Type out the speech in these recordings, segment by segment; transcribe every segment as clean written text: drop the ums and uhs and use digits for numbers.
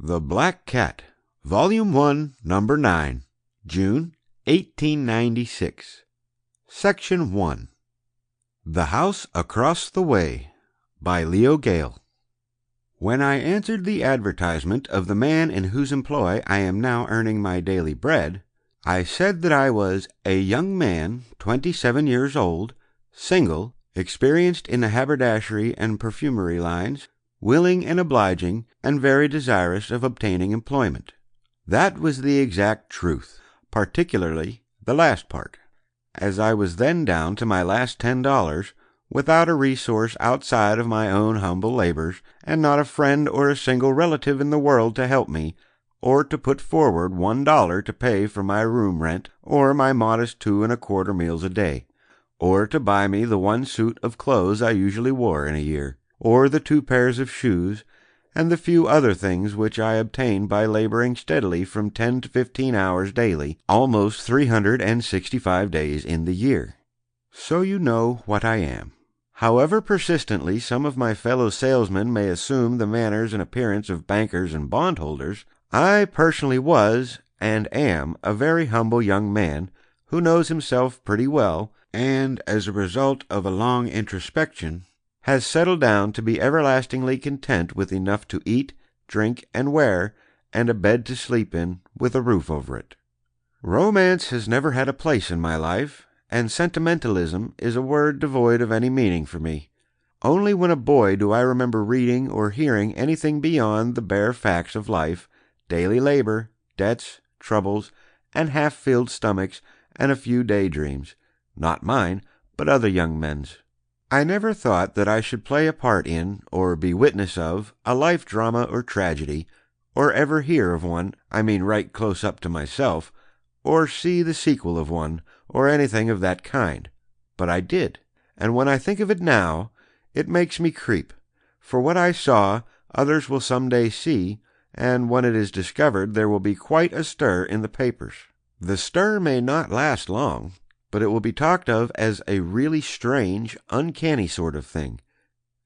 The Black Cat, Volume 1, Number 9, June 1896. Section 1. The House Across the Way, by Leo Gale. When I answered the advertisement of the man in whose employ I am now earning my daily bread, I said that I was a young man, 27 years old, single, experienced in the haberdashery and perfumery lines, willing and obliging, and very desirous of obtaining employment. That was the exact truth, particularly the last part, as I was then down to my last $10, without a resource outside of my own humble labors, and not a friend or a single relative in the world to help me, or to put forward $1 to pay for my room rent, or my modest 2 1/4 meals a day, or to buy me the 1 suit of clothes I usually wore in a year, or the 2 pairs of shoes, and the few other things which I obtained by laboring steadily from 10 to 15 hours daily, almost 365 days in the year. So you know what I am. However persistently some of my fellow salesmen may assume the manners and appearance of bankers and bondholders, I personally was, and am, a very humble young man, who knows himself pretty well, and, as a result of a long introspection, has settled down to be everlastingly content with enough to eat, drink, and wear, and a bed to sleep in, with a roof over it. Romance has never had a place in my life, and sentimentalism is a word devoid of any meaning for me. Only when a boy do I remember reading or hearing anything beyond the bare facts of life, daily labor, debts, troubles, and half-filled stomachs, and a few daydreams, not mine, but other young men's. I never thought that I should play a part in, or be witness of, a life drama or tragedy, or ever hear of one, I mean right close up to myself, or see the sequel of one, or anything of that kind. But I did, and when I think of it now, it makes me creep, for what I saw others will some day see, and when it is discovered there will be quite a stir in the papers. The stir may not last long, but it will be talked of as a really strange, uncanny sort of thing.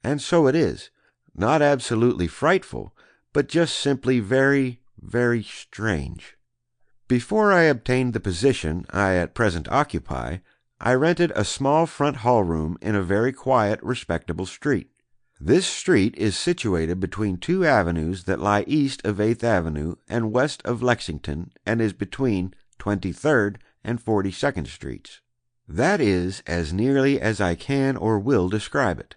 And so it is, not absolutely frightful, but just simply very, very strange. Before I obtained the position I at present occupy, I rented a small front hall room in a very quiet, respectable street. This street is situated between 2 avenues that lie east of 8th Avenue and west of Lexington, and is between 23rd and 42nd Streets. That is as nearly as I can or will describe it.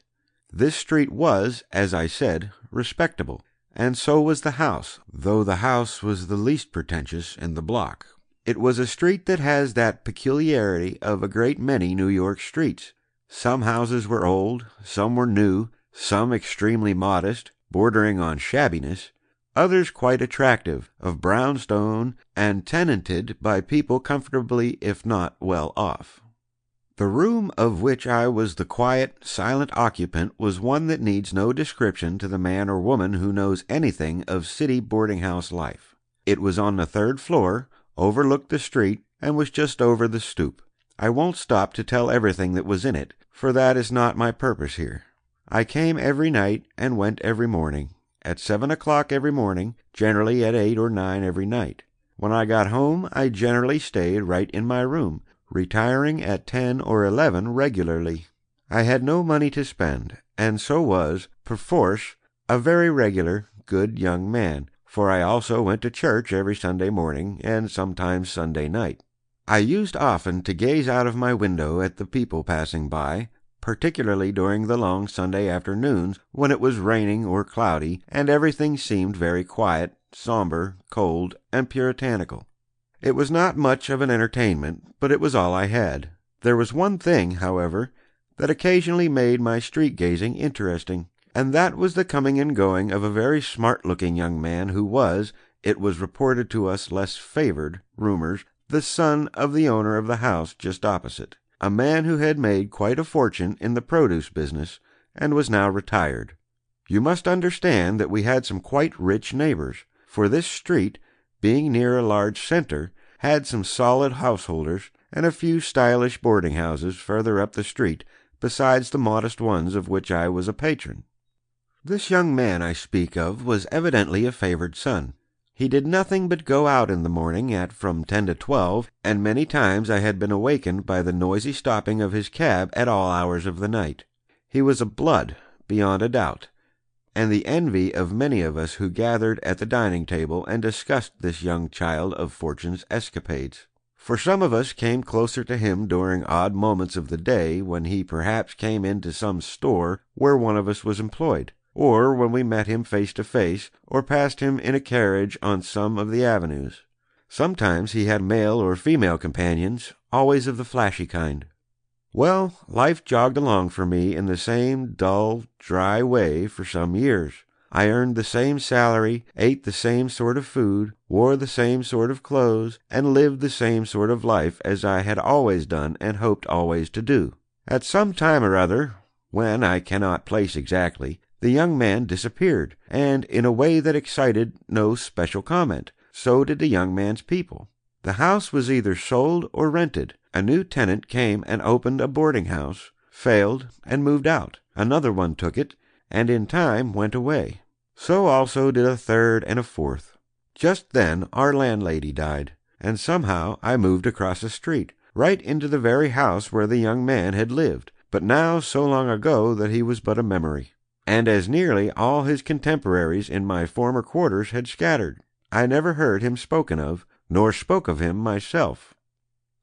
This street was, as I said, respectable, and so was the house, though the house was the least pretentious in the block. It was a street that has that peculiarity of a great many New York streets. Some houses were old, some were new, some extremely modest, bordering on shabbiness, others quite attractive, of brownstone, and tenanted by people comfortably if not well off. The room of which I was the quiet, silent occupant was one that needs no description to the man or woman who knows anything of city boarding-house life. It was on the 3rd floor, overlooked the street, and was just over the stoop. I won't stop to tell everything that was in it, for that is not my purpose here. I came every night and went every morning, at 7 o'clock every morning, generally at 8 or 9 every night. When I got home, I generally stayed right in my room, retiring at 10 or 11 regularly. I had no money to spend, and so was, perforce, a very regular, good young man, for I also went to church every Sunday morning, and sometimes Sunday night. I used often to gaze out of my window at the people passing by, particularly during the long Sunday afternoons when it was raining or cloudy, and everything seemed very quiet, somber, cold, and puritanical. It was not much of an entertainment, but it was all I had. There was one thing, however, that occasionally made my street-gazing interesting, and that was the coming and going of a very smart-looking young man who was, it was reported to us less favored, rumors, the son of the owner of the house just opposite, a man who had made quite a fortune in the produce business, and was now retired. You must understand that we had some quite rich neighbors, for this street, being near a large center, had some solid householders, and a few stylish boarding-houses further up the street, besides the modest ones of which I was a patron. This young man I speak of was evidently a favored son. He did nothing but go out in the morning at from 10 to 12, and many times I had been awakened by the noisy stopping of his cab at all hours of the night. He was a blood, beyond a doubt, and the envy of many of us who gathered at the dining table and discussed this young child of fortune's escapades. For some of us came closer to him during odd moments of the day when he perhaps came into some store where one of us was employed, or when we met him face to face, or passed him in a carriage on some of the avenues. Sometimes he had male or female companions, always of the flashy kind. Well, life jogged along for me in the same dull, dry way for some years. I earned the same salary, ate the same sort of food, wore the same sort of clothes, and lived the same sort of life as I had always done and hoped always to do. At some time or other, when I cannot place exactly, the young man disappeared, and in a way that excited no special comment. So did the young man's people. The house was either sold or rented. A new tenant came and opened a boarding house, failed, and moved out. Another one took it, and in time went away. So also did a third and a fourth. Just then our landlady died, and somehow I moved across the street, right into the very house where the young man had lived, but now so long ago that he was but a memory. And as nearly all his contemporaries in my former quarters had scattered, I never heard him spoken of, nor spoke of him myself.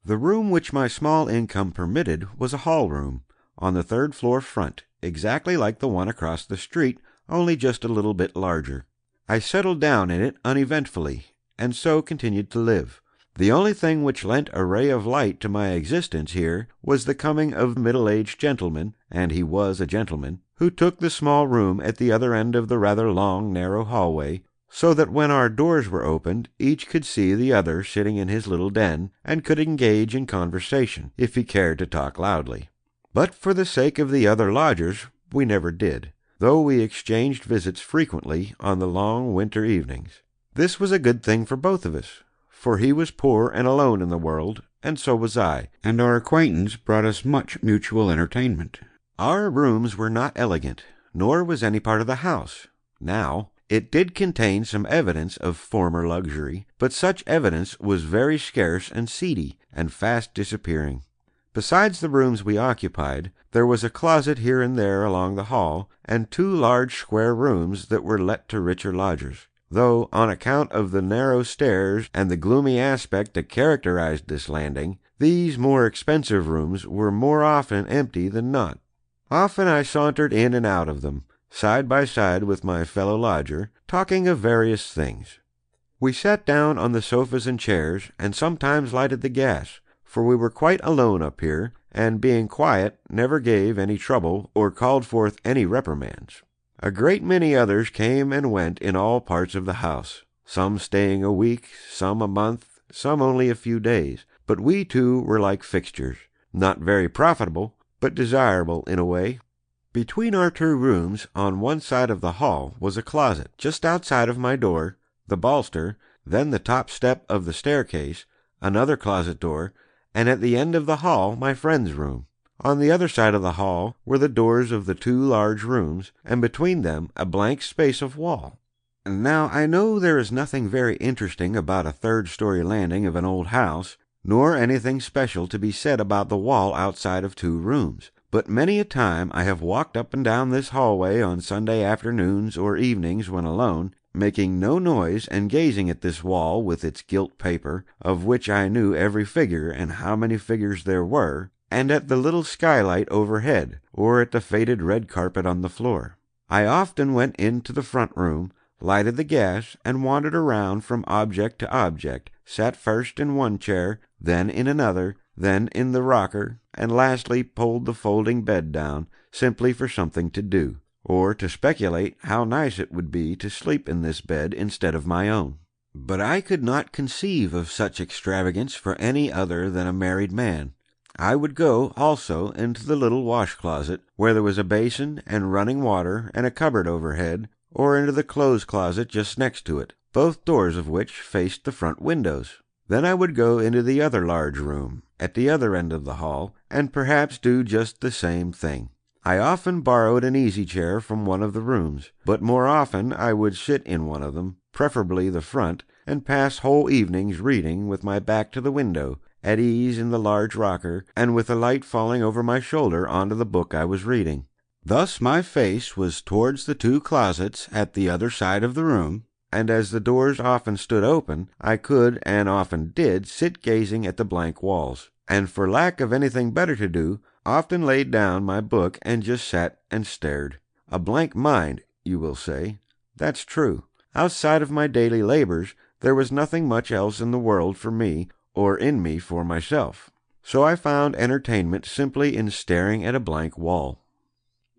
The room which my small income permitted was a hall room, on the third floor front, exactly like the one across the street, only just a little bit larger. I settled down in it uneventfully, and so continued to live. The only thing which lent a ray of light to my existence here was the coming of a middle-aged gentleman, and he was a gentleman, who took the small room at the other end of the rather long, narrow hallway, so that when our doors were opened, each could see the other sitting in his little den, and could engage in conversation, if he cared to talk loudly. But for the sake of the other lodgers, we never did, though we exchanged visits frequently on the long winter evenings. This was a good thing for both of us, for he was poor and alone in the world, and so was I, and our acquaintance brought us much mutual entertainment. Our rooms were not elegant, nor was any part of the house. Now, it did contain some evidence of former luxury, but such evidence was very scarce and seedy, and fast disappearing. Besides the rooms we occupied, there was a closet here and there along the hall, and 2 large square rooms that were let to richer lodgers, though on account of the narrow stairs and the gloomy aspect that characterized this landing, these more expensive rooms were more often empty than not. Often I sauntered in and out of them, side by side with my fellow lodger, talking of various things. We sat down on the sofas and chairs, and sometimes lighted the gas, for we were quite alone up here, and being quiet, never gave any trouble or called forth any reprimands. A great many others came and went in all parts of the house, some staying a week, some a month, some only a few days, but we two were like fixtures, not very profitable, but desirable in a way. Between our 2 rooms, on one side of the hall, was a closet, just outside of my door, the baluster, then the top step of the staircase, another closet door, and at the end of the hall my friend's room. On the other side of the hall were the doors of the 2 large rooms, and between them a blank space of wall. Now I know there is nothing very interesting about a 3rd-story landing of an old house, nor anything special to be said about the wall outside of 2 rooms. But many a time I have walked up and down this hallway on Sunday afternoons or evenings when alone, making no noise and gazing at this wall with its gilt paper, of which I knew every figure and how many figures there were, and at the little skylight overhead, or at the faded red carpet on the floor. I often went into the front room, lighted the gas, and wandered around from object to object, sat first in one chair, then in another, then in the rocker, and lastly pulled the folding bed down, simply for something to do, or to speculate how nice it would be to sleep in this bed instead of my own. But I could not conceive of such extravagance for any other than a married man. I would go, also, into the little wash-closet, where there was a basin and running water and a cupboard overhead, or into the clothes-closet just next to it, both doors of which faced the front windows. Then I would go into the other large room, at the other end of the hall, and perhaps do just the same thing. I often borrowed an easy chair from one of the rooms, but more often I would sit in one of them, preferably the front, and pass whole evenings reading with my back to the window, at ease in the large rocker, and with the light falling over my shoulder onto the book I was reading. Thus my face was towards the two closets at the other side of the room, and as the doors often stood open, I could, and often did, sit gazing at the blank walls, and for lack of anything better to do, often laid down my book and just sat and stared. A blank mind, you will say. That's true. Outside of my daily labors, there was nothing much else in the world for me, or in me for myself. So I found entertainment simply in staring at a blank wall.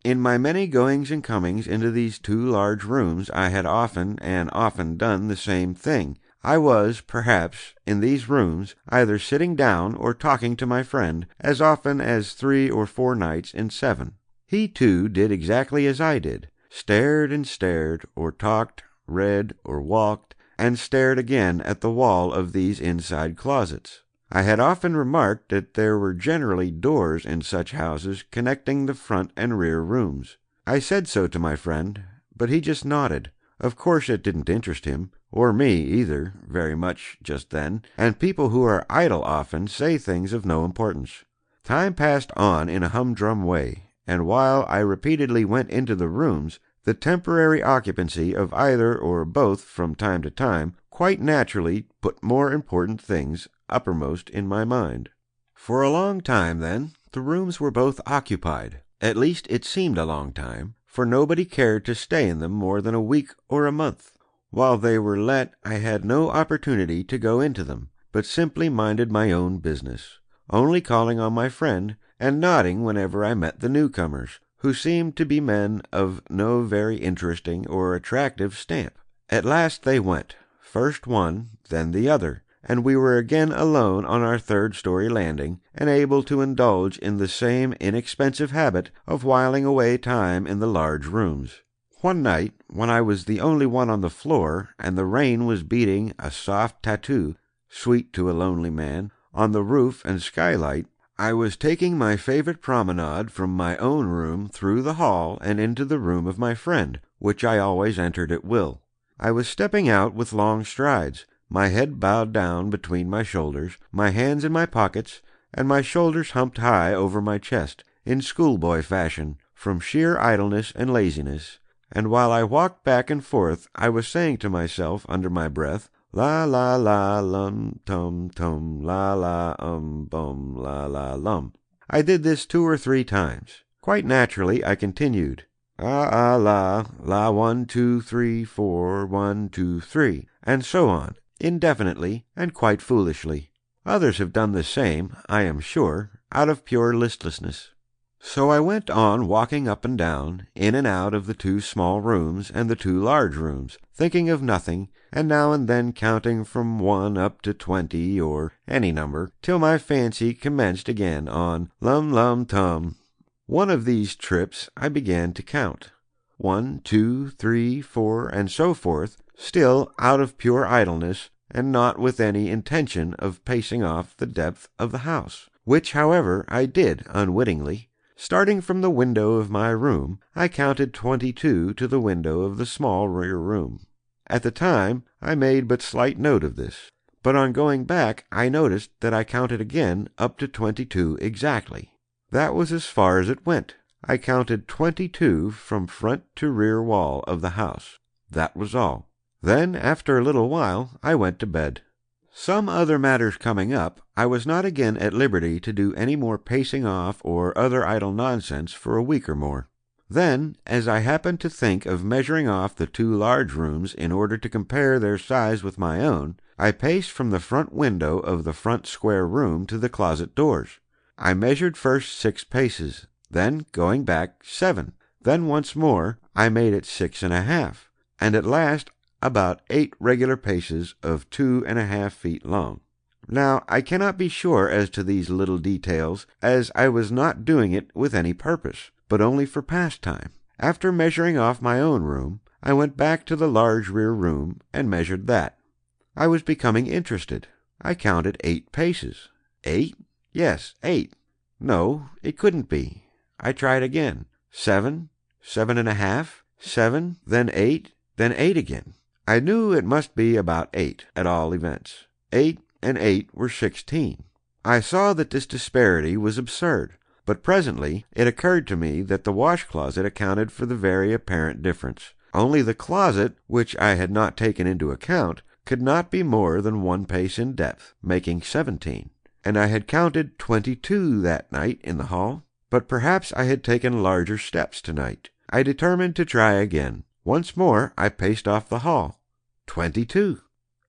In my many goings and comings into these two large rooms, I had often and often done the same thing. I was, perhaps, in these rooms, either sitting down or talking to my friend, as often as 3 or 4 nights in 7. He, too, did exactly as I did, stared and stared, or talked, read, or walked, and stared again at the wall of these inside closets. I had often remarked that there were generally doors in such houses connecting the front and rear rooms. I said so to my friend, but he just nodded. Of course it didn't interest him, or me either, very much just then, and people who are idle often say things of no importance. Time passed on in a humdrum way, and while I repeatedly went into the rooms, the temporary occupancy of either or both from time to time quite naturally put more important things uppermost in my mind. For a long time, then, the rooms were both occupied. At least it seemed a long time, for nobody cared to stay in them more than a week or a month. While they were let, I had no opportunity to go into them, but simply minded my own business, only calling on my friend, and nodding whenever I met the newcomers, who seemed to be men of no very interesting or attractive stamp. At last they went, first one, then the other, and we were again alone on our 3rd-story landing, and able to indulge in the same inexpensive habit of whiling away time in the large rooms. One night, when I was the only one on the floor, and the rain was beating a soft tattoo, sweet to a lonely man, on the roof and skylight, I was taking my favorite promenade from my own room through the hall and into the room of my friend, which I always entered at will. I was stepping out with long strides, my head bowed down between my shoulders, my hands in my pockets, and my shoulders humped high over my chest, in schoolboy fashion, from sheer idleness and laziness. And while I walked back and forth, I was saying to myself under my breath, la la la lum tum tum la la bum la la lum. I did this 2 or 3 times. Quite naturally I continued, ah la, la 1 2 3 4 1 2 3, and so on, indefinitely and quite foolishly. Others have done the same, I am sure, out of pure listlessness. So I went on walking up and down, in and out of the 2 small rooms and the 2 large rooms, thinking of nothing, and now and then counting from 1 up to 20, or any number, till my fancy commenced again on lum lum tum. One of these trips I began to count. 1, 2, 3, 4, and so forth, still out of pure idleness, and not with any intention of pacing off the depth of the house, which, however, I did unwittingly. Starting from the window of my room, I counted 22 to the window of the small rear room. At the time, I made but slight note of this, but on going back I noticed that I counted again up to 22 exactly. That was as far as it went. I counted 22 from front to rear wall of the house. That was all. Then, after a little while, I went to bed. Some other matters coming up, I was not again at liberty to do any more pacing off or other idle nonsense for a week or more. Then, as I happened to think of measuring off the 2 large rooms in order to compare their size with my own, I paced from the front window of the front square room to the closet doors. I measured first 6 paces, then, going back, 7. Then once more I made it 6.5, and at last about 8 regular paces of 2.5 feet long. Now, I cannot be sure as to these little details, as I was not doing it with any purpose, but only for pastime. After measuring off my own room, I went back to the large rear room and measured that. I was becoming interested. I counted 8 paces. 8? Yes, 8. No, it couldn't be. I tried again. 7, 7.5, 7, then 8, then 8 again. I knew it must be about 8, at all events. 8 and 8 were 16. I saw that this disparity was absurd, but presently it occurred to me that the wash-closet accounted for the very apparent difference. Only the closet, which I had not taken into account, could not be more than 1 pace in depth, making 17. And I had counted 22 that night in the hall. But perhaps I had taken larger steps tonight. I determined to try again. Once more I paced off the hall. 22.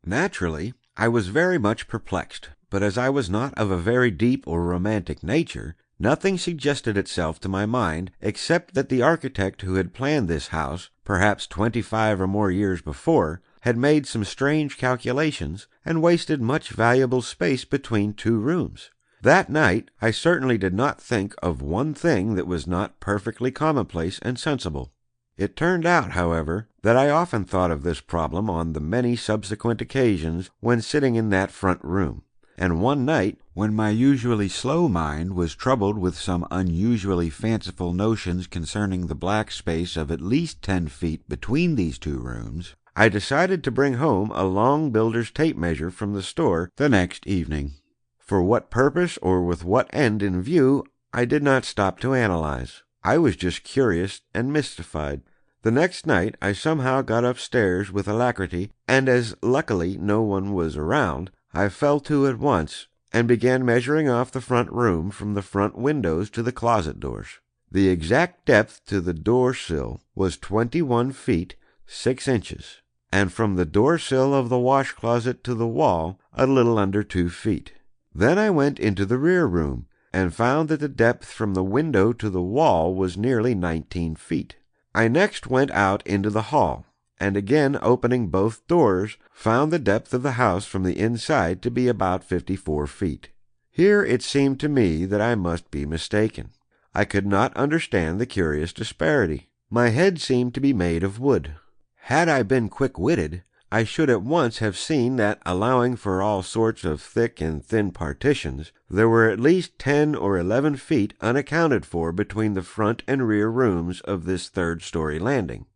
Naturally, I was very much perplexed, but as I was not of a very deep or romantic nature, nothing suggested itself to my mind except that the architect who had planned this house, perhaps 25 or more years before, had made some strange calculations and wasted much valuable space between 2 rooms. That night I certainly did not think of one thing that was not perfectly commonplace and sensible. It turned out, however, that I often thought of this problem on the many subsequent occasions when sitting in that front room, and one night, when my usually slow mind was troubled with some unusually fanciful notions concerning the black space of at least 10 feet between these 2 rooms, I decided to bring home a long builder's tape measure from the store the next evening. For what purpose or with what end in view, I did not stop to analyze. I was just curious and mystified. The next night I somehow got upstairs with alacrity, and as luckily no one was around, I fell to at once, and began measuring off the front room from the front windows to the closet doors. The exact depth to the door sill was 21 feet 6 inches, and from the door sill of the wash closet to the wall a little under 2 feet. Then I went into the rear room, and found that the depth from the window to the wall was nearly 19 feet. I next went out into the hall, and again opening both doors, found the depth of the house from the inside to be about 54 feet. Here it seemed to me that I must be mistaken. I could not understand the curious disparity. My head seemed to be made of wood. Had I been quick-witted, I should at once have seen that, allowing for all sorts of thick and thin partitions, there were at least 10 or 11 feet unaccounted for between the front and rear rooms of this third-story landing.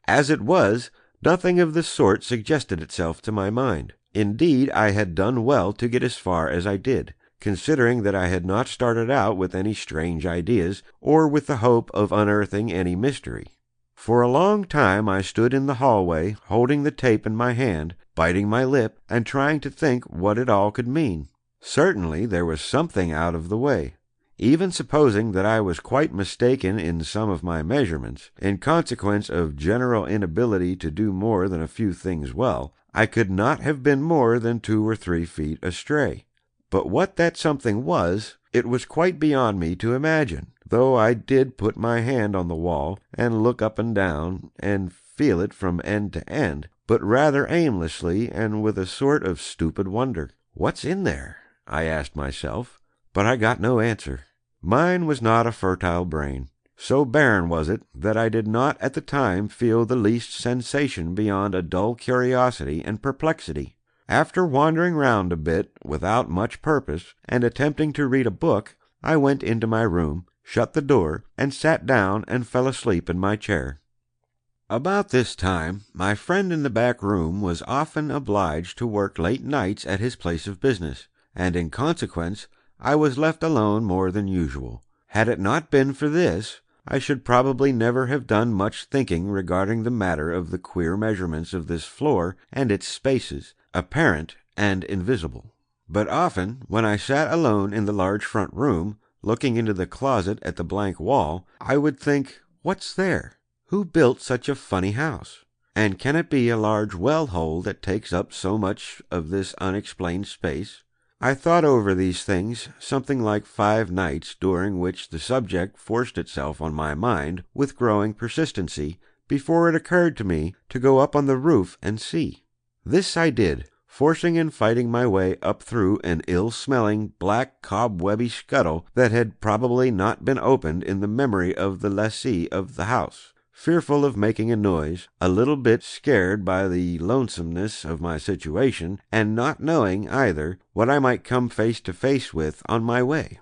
As it was, nothing of the sort suggested itself to my mind. Indeed, I had done well to get as far as I did, considering that I had not started out with any strange ideas, or with the hope of unearthing any mystery. For a long time I stood in the hallway, holding the tape in my hand, biting my lip, and trying to think what it all could mean. Certainly there was something out of the way. Even supposing that I was quite mistaken in some of my measurements, in consequence of general inability to do more than a few things well, I could not have been more than 2 or 3 feet astray. But what that something was, it was quite beyond me to imagine, though I did put my hand on the wall, and look up and down, and feel it from end to end, but rather aimlessly and with a sort of stupid wonder. "What's in there?" I asked myself, but I got no answer. Mine was not a fertile brain. So barren was it that I did not at the time feel the least sensation beyond a dull curiosity and perplexity. After wandering round a bit without much purpose, and attempting to read a book, I went into my room, shut the door, and sat down and fell asleep in my chair. About this time, my friend in the back room was often obliged to work late nights at his place of business, and in consequence I was left alone more than usual. Had it not been for this, I should probably never have done much thinking regarding the matter of the queer measurements of this floor and its spaces, apparent and invisible. But often, when I sat alone in the large front room, looking into the closet at the blank wall, I would think, "What's there? Who built such a funny house? And can it be a large well-hole that takes up so much of this unexplained space?" I thought over these things something like 5 nights, during which the subject forced itself on my mind with growing persistency, before it occurred to me to go up on the roof and see. This I did, forcing and fighting my way up through an ill-smelling, black, cobwebby scuttle that had probably not been opened in the memory of the lessee of the house. Fearful of making a noise, a little bit scared by the lonesomeness of my situation, and not knowing, either, what I might come face to face with on my way.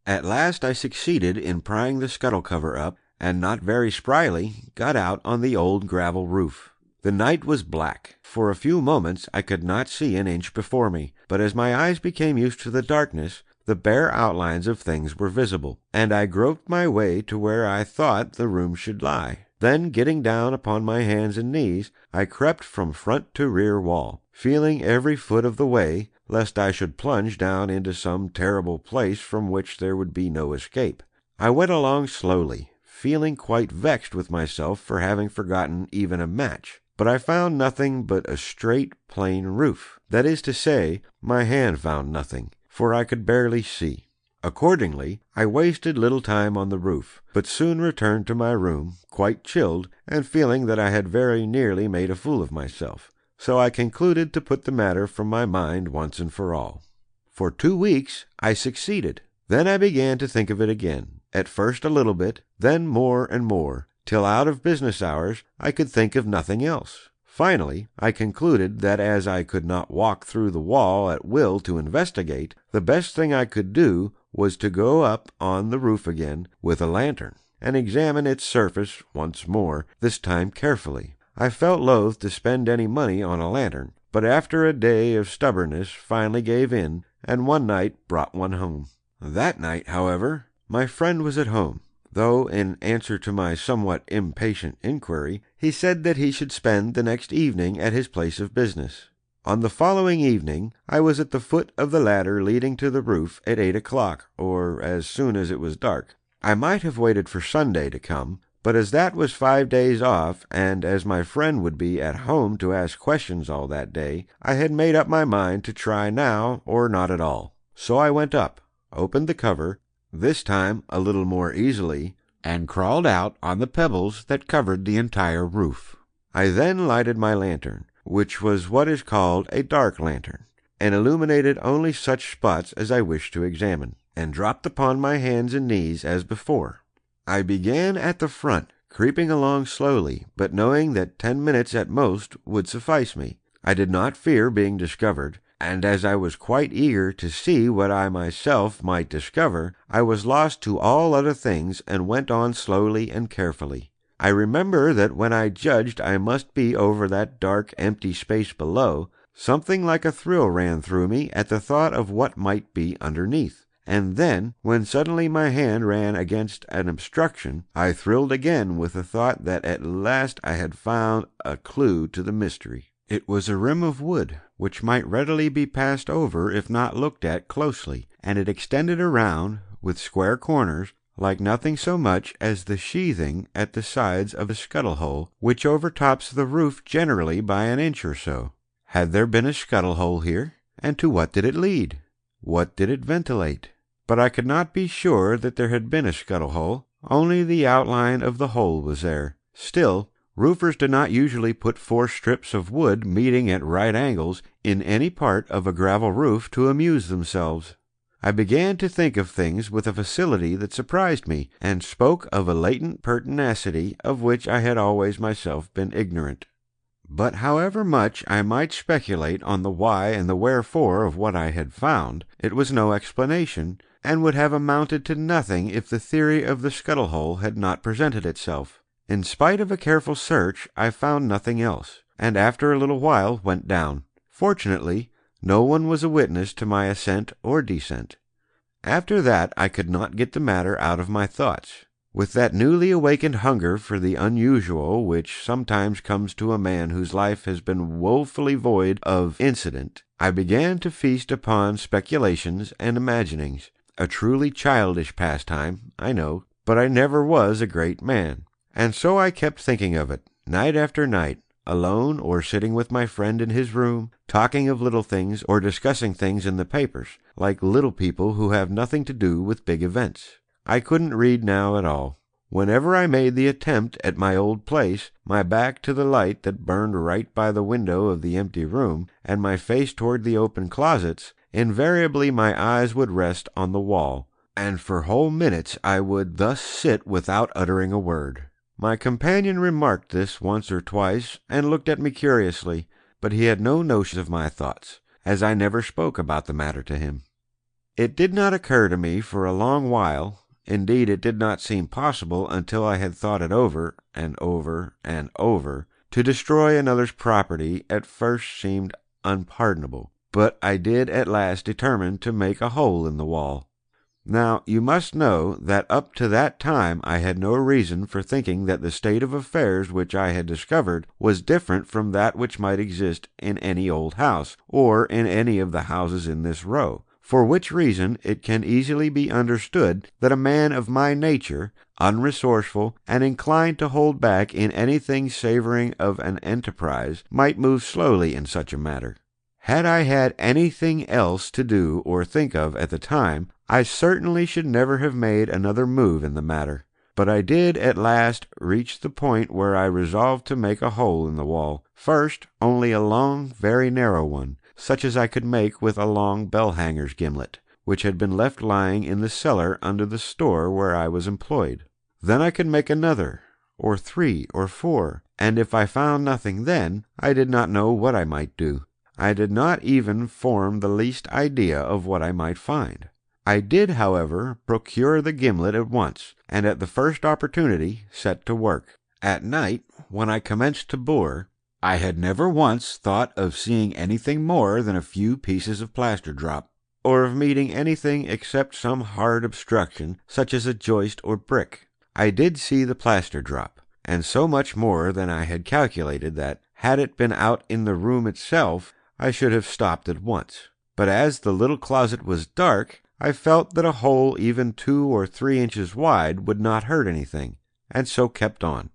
At last I succeeded in prying the scuttle cover up, and not very spryly got out on the old gravel roof. The night was black. For a few moments I could not see an inch before me, but as my eyes became used to the darkness, the bare outlines of things were visible, and I groped my way to where I thought the room should lie. Then, getting down upon my hands and knees, I crept from front to rear wall, feeling every foot of the way, lest I should plunge down into some terrible place from which there would be no escape. I went along slowly, feeling quite vexed with myself for having forgotten even a match. But I found nothing but a straight, plain roof. That is to say, my hand found nothing, for I could barely see. Accordingly, I wasted little time on the roof, but soon returned to my room, quite chilled, and feeling that I had very nearly made a fool of myself. So I concluded to put the matter from my mind once and for all. For 2 weeks I succeeded. Then I began to think of it again, at first a little bit, then more and more, till out of business hours I could think of nothing else. Finally, I concluded that as I could not walk through the wall at will to investigate, the best thing I could do was to go up on the roof again with a lantern, and examine its surface once more, this time carefully. I felt loath to spend any money on a lantern, but after a day of stubbornness finally gave in, and one night brought one home. That night, however, my friend was at home, though in answer to my somewhat impatient inquiry, he said that he should spend the next evening at his place of business. On the following evening I was at the foot of the ladder leading to the roof at 8 o'clock, or as soon as it was dark. I might have waited for Sunday to come, but as that was 5 days off, and as my friend would be at home to ask questions all that day, I had made up my mind to try now or not at all. So I went up, opened the cover, this time a little more easily, and crawled out on the pebbles that covered the entire roof. I then lighted my lantern, which was what is called a dark lantern, and illuminated only such spots as I wished to examine, and dropped upon my hands and knees as before. I began at the front, creeping along slowly, but knowing that 10 minutes at most would suffice me. I did not fear being discovered, and as I was quite eager to see what I myself might discover, I was lost to all other things and went on slowly and carefully. I remember that when I judged I must be over that dark, empty space below, something like a thrill ran through me at the thought of what might be underneath. And then, when suddenly my hand ran against an obstruction, I thrilled again with the thought that at last I had found a clue to the mystery. It was a rim of wood, which might readily be passed over if not looked at closely, and it extended around, with square corners, like nothing so much as the sheathing at the sides of a scuttle-hole, which overtops the roof generally by an inch or so. Had there been a scuttle-hole here? And to what did it lead? What did it ventilate? But I could not be sure that there had been a scuttle-hole, only the outline of the hole was there. Still, roofers do not usually put 4 strips of wood meeting at right angles in any part of a gravel roof to amuse themselves. I began to think of things with a facility that surprised me, and spoke of a latent pertinacity of which I had always myself been ignorant. But however much I might speculate on the why and the wherefore of what I had found, it was no explanation, and would have amounted to nothing if the theory of the scuttle-hole had not presented itself. In spite of a careful search, I found nothing else, and after a little while went down. Fortunately, no one was a witness to my ascent or descent. After that I could not get the matter out of my thoughts. With that newly awakened hunger for the unusual which sometimes comes to a man whose life has been woefully void of incident, I began to feast upon speculations and imaginings. A truly childish pastime, I know, but I never was a great man. And so I kept thinking of it, night after night, alone or sitting with my friend in his room, talking of little things or discussing things in the papers, like little people who have nothing to do with big events. I couldn't read now at all. Whenever I made the attempt at my old place, my back to the light that burned right by the window of the empty room, and my face toward the open closets, invariably my eyes would rest on the wall, and for whole minutes I would thus sit without uttering a word. My companion remarked this once or twice, and looked at me curiously, but he had no notion of my thoughts, as I never spoke about the matter to him. It did not occur to me for a long while, Indeed, it did not seem possible until I had thought it over and over and over. To destroy another's property at first seemed unpardonable, but I did at last determine to make a hole in the wall. Now, you must know that up to that time I had no reason for thinking that the state of affairs which I had discovered was different from that which might exist in any old house, or in any of the houses in this row, for which reason it can easily be understood that a man of my nature, unresourceful, and inclined to hold back in anything savoring of an enterprise, might move slowly in such a matter. Had I had anything else to do or think of at the time, I certainly should never have made another move in the matter. But I did at last reach the point where I resolved to make a hole in the wall. First, only a long, very narrow one, such as I could make with a long bell-hanger's gimlet, which had been left lying in the cellar under the store where I was employed. Then I could make another, or 3 or 4, and if I found nothing then, I did not know what I might do. I did not even form the least idea of what I might find. I did, however, procure the gimlet at once, and at the first opportunity set to work. At night, when I commenced to bore, I had never once thought of seeing anything more than a few pieces of plaster drop, or of meeting anything except some hard obstruction, such as a joist or brick. I did see the plaster drop, and so much more than I had calculated that, had it been out in the room itself, I should have stopped at once. But as the little closet was dark, I felt that a hole even 2 or 3 inches wide would not hurt anything, and so kept on.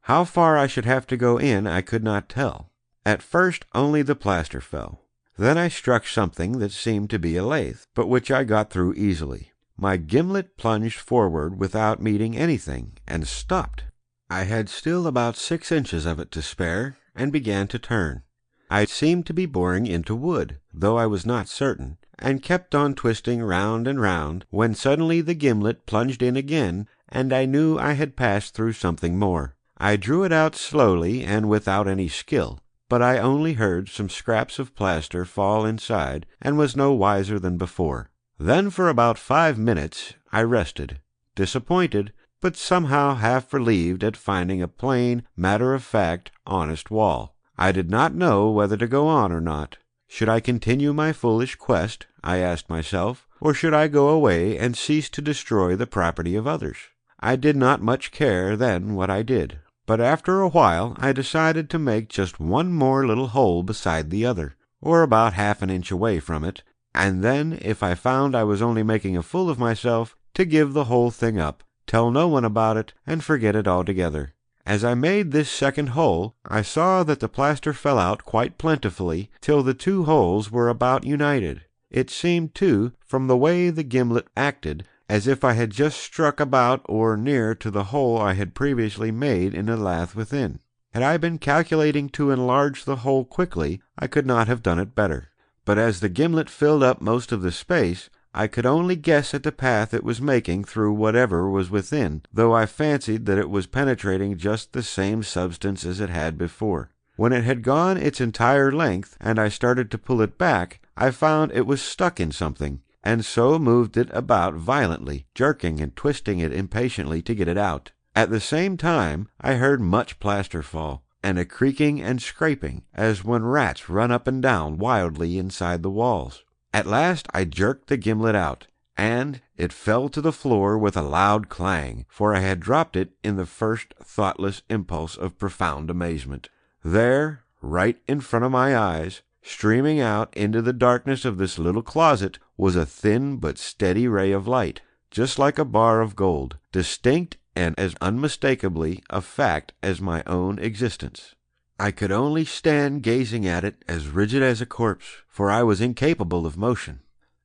How far I should have to go in I could not tell. At first only the plaster fell. Then I struck something that seemed to be a lathe, but which I got through easily. My gimlet plunged forward without meeting anything, and stopped. I had still about 6 inches of it to spare, and began to turn. I seemed to be boring into wood, though I was not certain, and kept on twisting round and round, when suddenly the gimlet plunged in again, and I knew I had passed through something more. I drew it out slowly and without any skill, but I only heard some scraps of plaster fall inside, and was no wiser than before. Then for about 5 minutes I rested, disappointed, but somehow half relieved at finding a plain, matter-of-fact, honest wall. I did not know whether to go on or not. Should I continue my foolish quest, I asked myself, or should I go away and cease to destroy the property of others? I did not much care then what I did, but after a while I decided to make just one more little hole beside the other, or about half an inch away from it, and then, if I found I was only making a fool of myself, to give the whole thing up, tell no one about it, and forget it altogether. As I made this second hole, I saw that the plaster fell out quite plentifully, till the 2 holes were about united. It seemed, too, from the way the gimlet acted, as if I had just struck about or near to the hole I had previously made in the lath within. Had I been calculating to enlarge the hole quickly, I could not have done it better. But as the gimlet filled up most of the space, I could only guess at the path it was making through whatever was within, though I fancied that it was penetrating just the same substance as it had before. When it had gone its entire length, and I started to pull it back, I found it was stuck in something, and so moved it about violently, jerking and twisting it impatiently to get it out. At the same time I heard much plaster fall, and a creaking and scraping, as when rats run up and down wildly inside the walls. At last I jerked the gimlet out, and it fell to the floor with a loud clang, for I had dropped it in the first thoughtless impulse of profound amazement. There, right in front of my eyes, streaming out into the darkness of this little closet, was a thin but steady ray of light, just like a bar of gold, distinct and as unmistakably a fact as my own existence. I could only stand gazing at it as rigid as a corpse, for I was incapable of motion.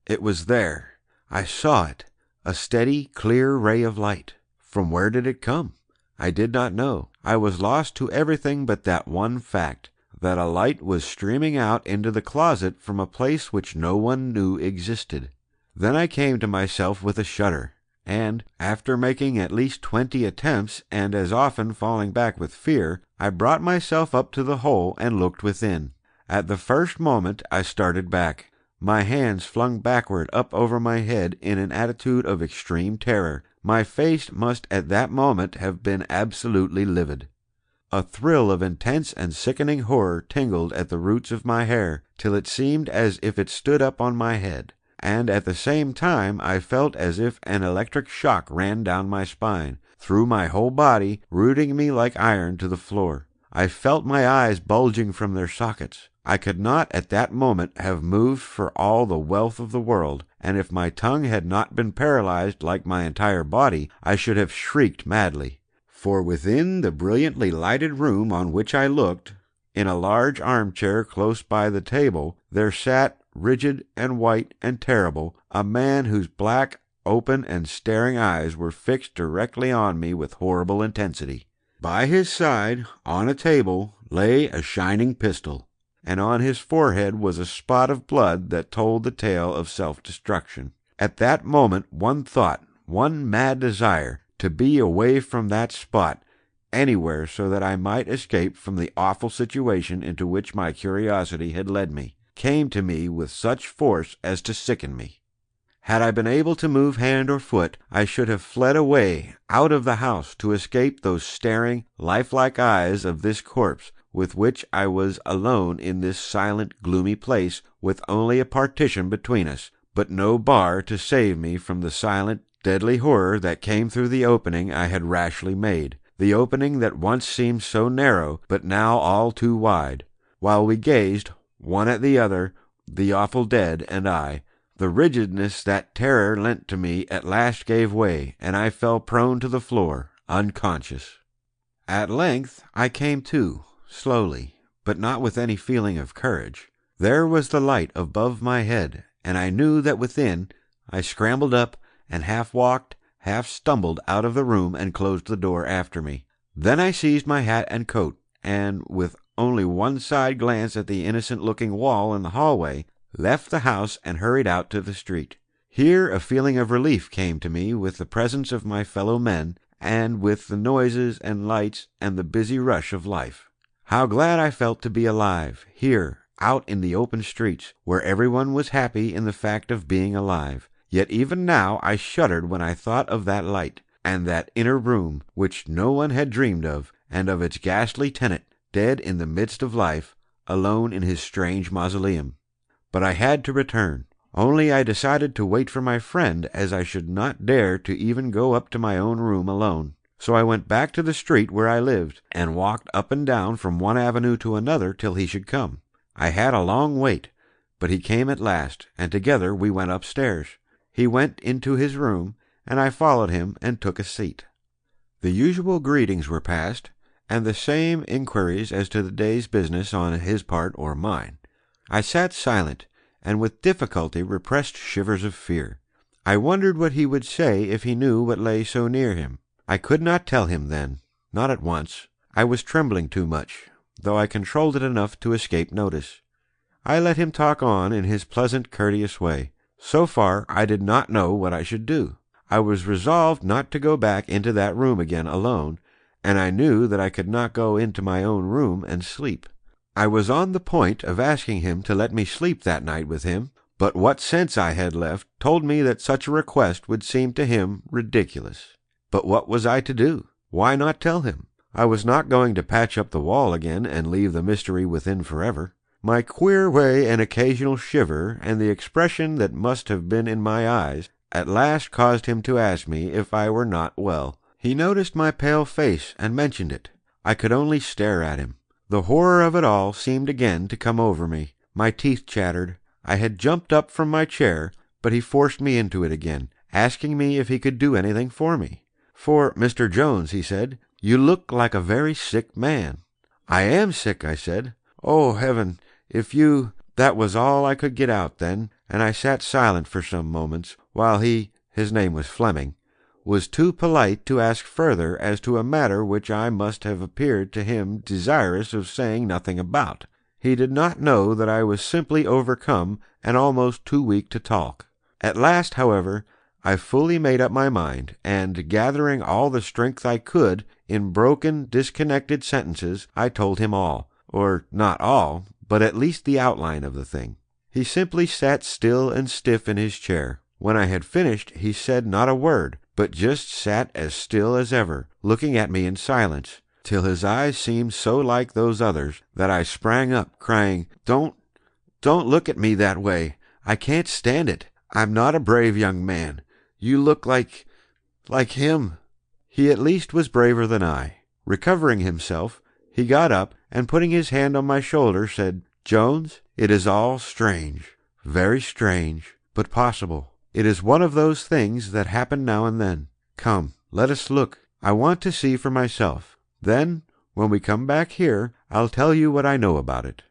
It was there. I saw it, a steady, clear ray of light. From where did it come? I did not know. I was lost to everything but that one fact, that a light was streaming out into the closet from a place which no one knew existed. Then I came to myself with a shudder, and, after making at least 20 attempts, and as often falling back with fear, I brought myself up to the hole and looked within. At the first moment I started back, my hands flung backward up over my head in an attitude of extreme terror, My face must at that moment have been absolutely livid. A thrill of intense and sickening horror tingled at the roots of my hair, till it seemed as if it stood up on my head, and at the same time I felt as if an electric shock ran down my spine, through my whole body, rooting me like iron to the floor. I felt my eyes bulging from their sockets. I could not at that moment have moved for all the wealth of the world, and if my tongue had not been paralyzed like my entire body, I should have shrieked madly. For within the brilliantly lighted room on which I looked, in a large armchair close by the table, there sat, rigid and white and terrible, a man whose black, open and staring eyes were fixed directly on me with horrible intensity. By his side, on a table, lay a shining pistol, and on his forehead was a spot of blood that told the tale of self-destruction. At that moment one thought, one mad desire, to be away from that spot, anywhere so that I might escape from the awful situation into which my curiosity had led me, came to me with such force as to sicken me. Had I been able to move hand or foot, I should have fled away, out of the house, to escape those staring, lifelike eyes of this corpse, with which I was alone in this silent, gloomy place, with only a partition between us, but no bar to save me from the silent, deadly horror that came through the opening I had rashly made, the opening that once seemed so narrow, but now all too wide. While we gazed, one at the other, the awful dead and I, the rigidness that terror lent to me at last gave way, and I fell prone to the floor, unconscious. At length I came to, slowly, but not with any feeling of courage. There was the light above my head, and I knew that within. I scrambled up, and half walked, half stumbled out of the room and closed the door after me. Then I seized my hat and coat, and, with only one side glance at the innocent-looking wall in the hallway, left the house and hurried out to the street. Here a feeling of relief came to me with the presence of my fellow men, and with the noises and lights and the busy rush of life. How glad I felt to be alive, here, out in the open streets, where everyone was happy in the fact of being alive. Yet even now I shuddered when I thought of that light, and that inner room, which no one had dreamed of, and of its ghastly tenant, dead in the midst of life, alone in his strange mausoleum. But I had to return. Only I decided to wait for my friend, as I should not dare to even go up to my own room alone. So I went back to the street where I lived, and walked up and down from one avenue to another till he should come. I had a long wait, but he came at last, and together we went upstairs. He went into his room, and I followed him and took a seat. The usual greetings were passed, and the same inquiries as to the day's business on his part or mine. I sat silent, and with difficulty repressed shivers of fear. I wondered what he would say if he knew what lay so near him. I could not tell him then, not at once. I was trembling too much, though I controlled it enough to escape notice. I let him talk on in his pleasant, courteous way. So far I did not know what I should do. I was resolved not to go back into that room again alone, and I knew that I could not go into my own room and sleep. I was on the point of asking him to let me sleep that night with him, but what sense I had left told me that such a request would seem to him ridiculous. But what was I to do? Why not tell him? I was not going to patch up the wall again and leave the mystery within forever. My queer way and occasional shiver, and the expression that must have been in my eyes, at last caused him to ask me if I were not well. He noticed my pale face and mentioned it. I could only stare at him. The horror of it all seemed again to come over me. My teeth chattered. I had jumped up from my chair, but he forced me into it again, asking me if he could do anything for me. "For, Mr. Jones," he said, "you look like a very sick man." "I am sick," I said. "Oh, heaven, if you—" That was all I could get out then, and I sat silent for some moments, while his name was Fleming, was too polite to ask further as to a matter which I must have appeared to him desirous of saying nothing about. He did not know that I was simply overcome and almost too weak to talk. At last, however, I fully made up my mind, and, gathering all the strength I could, in broken, disconnected sentences, I told him all, or not all, but at least the outline of the thing. He simply sat still and stiff in his chair. When I had finished, he said not a word, but just sat as still as ever, looking at me in silence, till his eyes seemed so like those others that I sprang up, crying, Don't look at me that way. I can't stand it. I'm not a brave young man. You look like him." He at least was braver than I. Recovering himself, he got up, and putting his hand on my shoulder, said, "Jones, it is all strange, very strange, but possible. It is one of those things that happen now and then. Come, let us look. I want to see for myself. Then, when we come back here, I'll tell you what I know about it."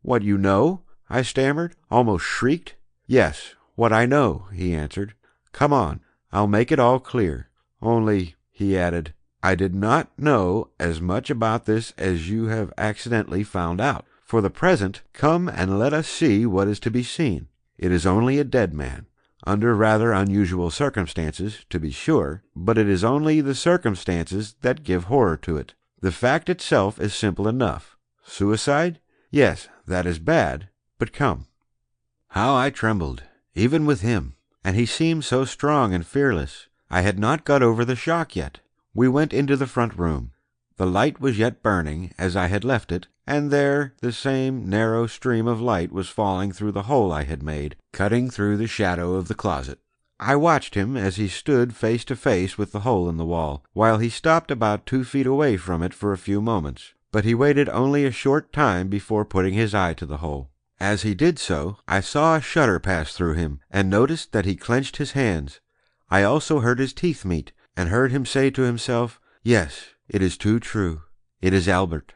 "What you know?" I stammered, almost shrieked. "Yes, what I know," he answered. "Come on, I'll make it all clear. Only," he added, "I did not know as much about this as you have accidentally found out. For the present, come and let us see what is to be seen. It is only a dead man, under rather unusual circumstances, to be sure, but it is only the circumstances that give horror to it. The fact itself is simple enough. Suicide? Yes, that is bad, but come." How I trembled, even with him, and he seemed so strong and fearless. I had not got over the shock yet. We went into the front room. The light was yet burning as I had left it, and there the same narrow stream of light was falling through the hole I had made, cutting through the shadow of the closet. I watched him as he stood face to face with the hole in the wall, while he stopped about 2 feet away from it for a few moments, but he waited only a short time before putting his eye to the hole. As he did so, I saw a shudder pass through him, and noticed that he clenched his hands. I also heard his teeth meet, and heard him say to himself, "Yes, it is too true. It is Albert."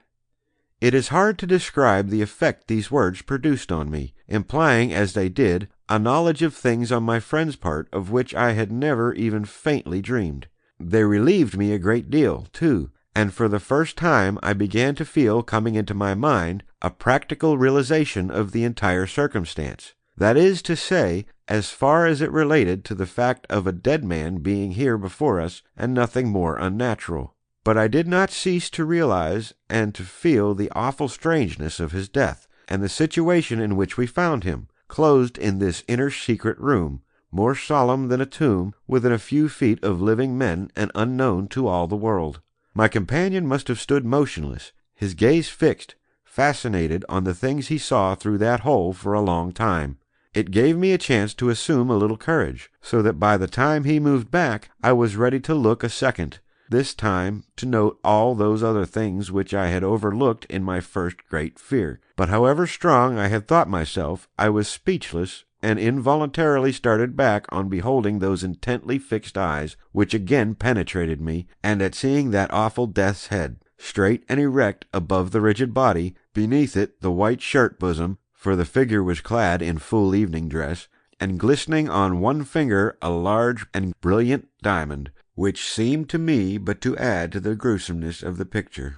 It is hard to describe the effect these words produced on me, implying, as they did, a knowledge of things on my friend's part of which I had never even faintly dreamed. They relieved me a great deal, too, and for the first time I began to feel coming into my mind a practical realization of the entire circumstance. That is to say, as far as it related to the fact of a dead man being here before us, and nothing more unnatural. But I did not cease to realize and to feel the awful strangeness of his death, and the situation in which we found him, closed in this inner secret room, more solemn than a tomb, within a few feet of living men and unknown to all the world. My companion must have stood motionless, his gaze fixed, fascinated on the things he saw through that hole for a long time. It gave me a chance to assume a little courage, so that by the time he moved back I was ready to look a second, this time to note all those other things which I had overlooked in my first great fear. But however strong I had thought myself, I was speechless, and involuntarily started back on beholding those intently fixed eyes, which again penetrated me, and at seeing that awful death's head, straight and erect above the rigid body, beneath it the white shirt bosom, for the figure was clad in full evening dress, and glistening on one finger a large and brilliant diamond, which seemed to me but to add to the gruesomeness of the picture.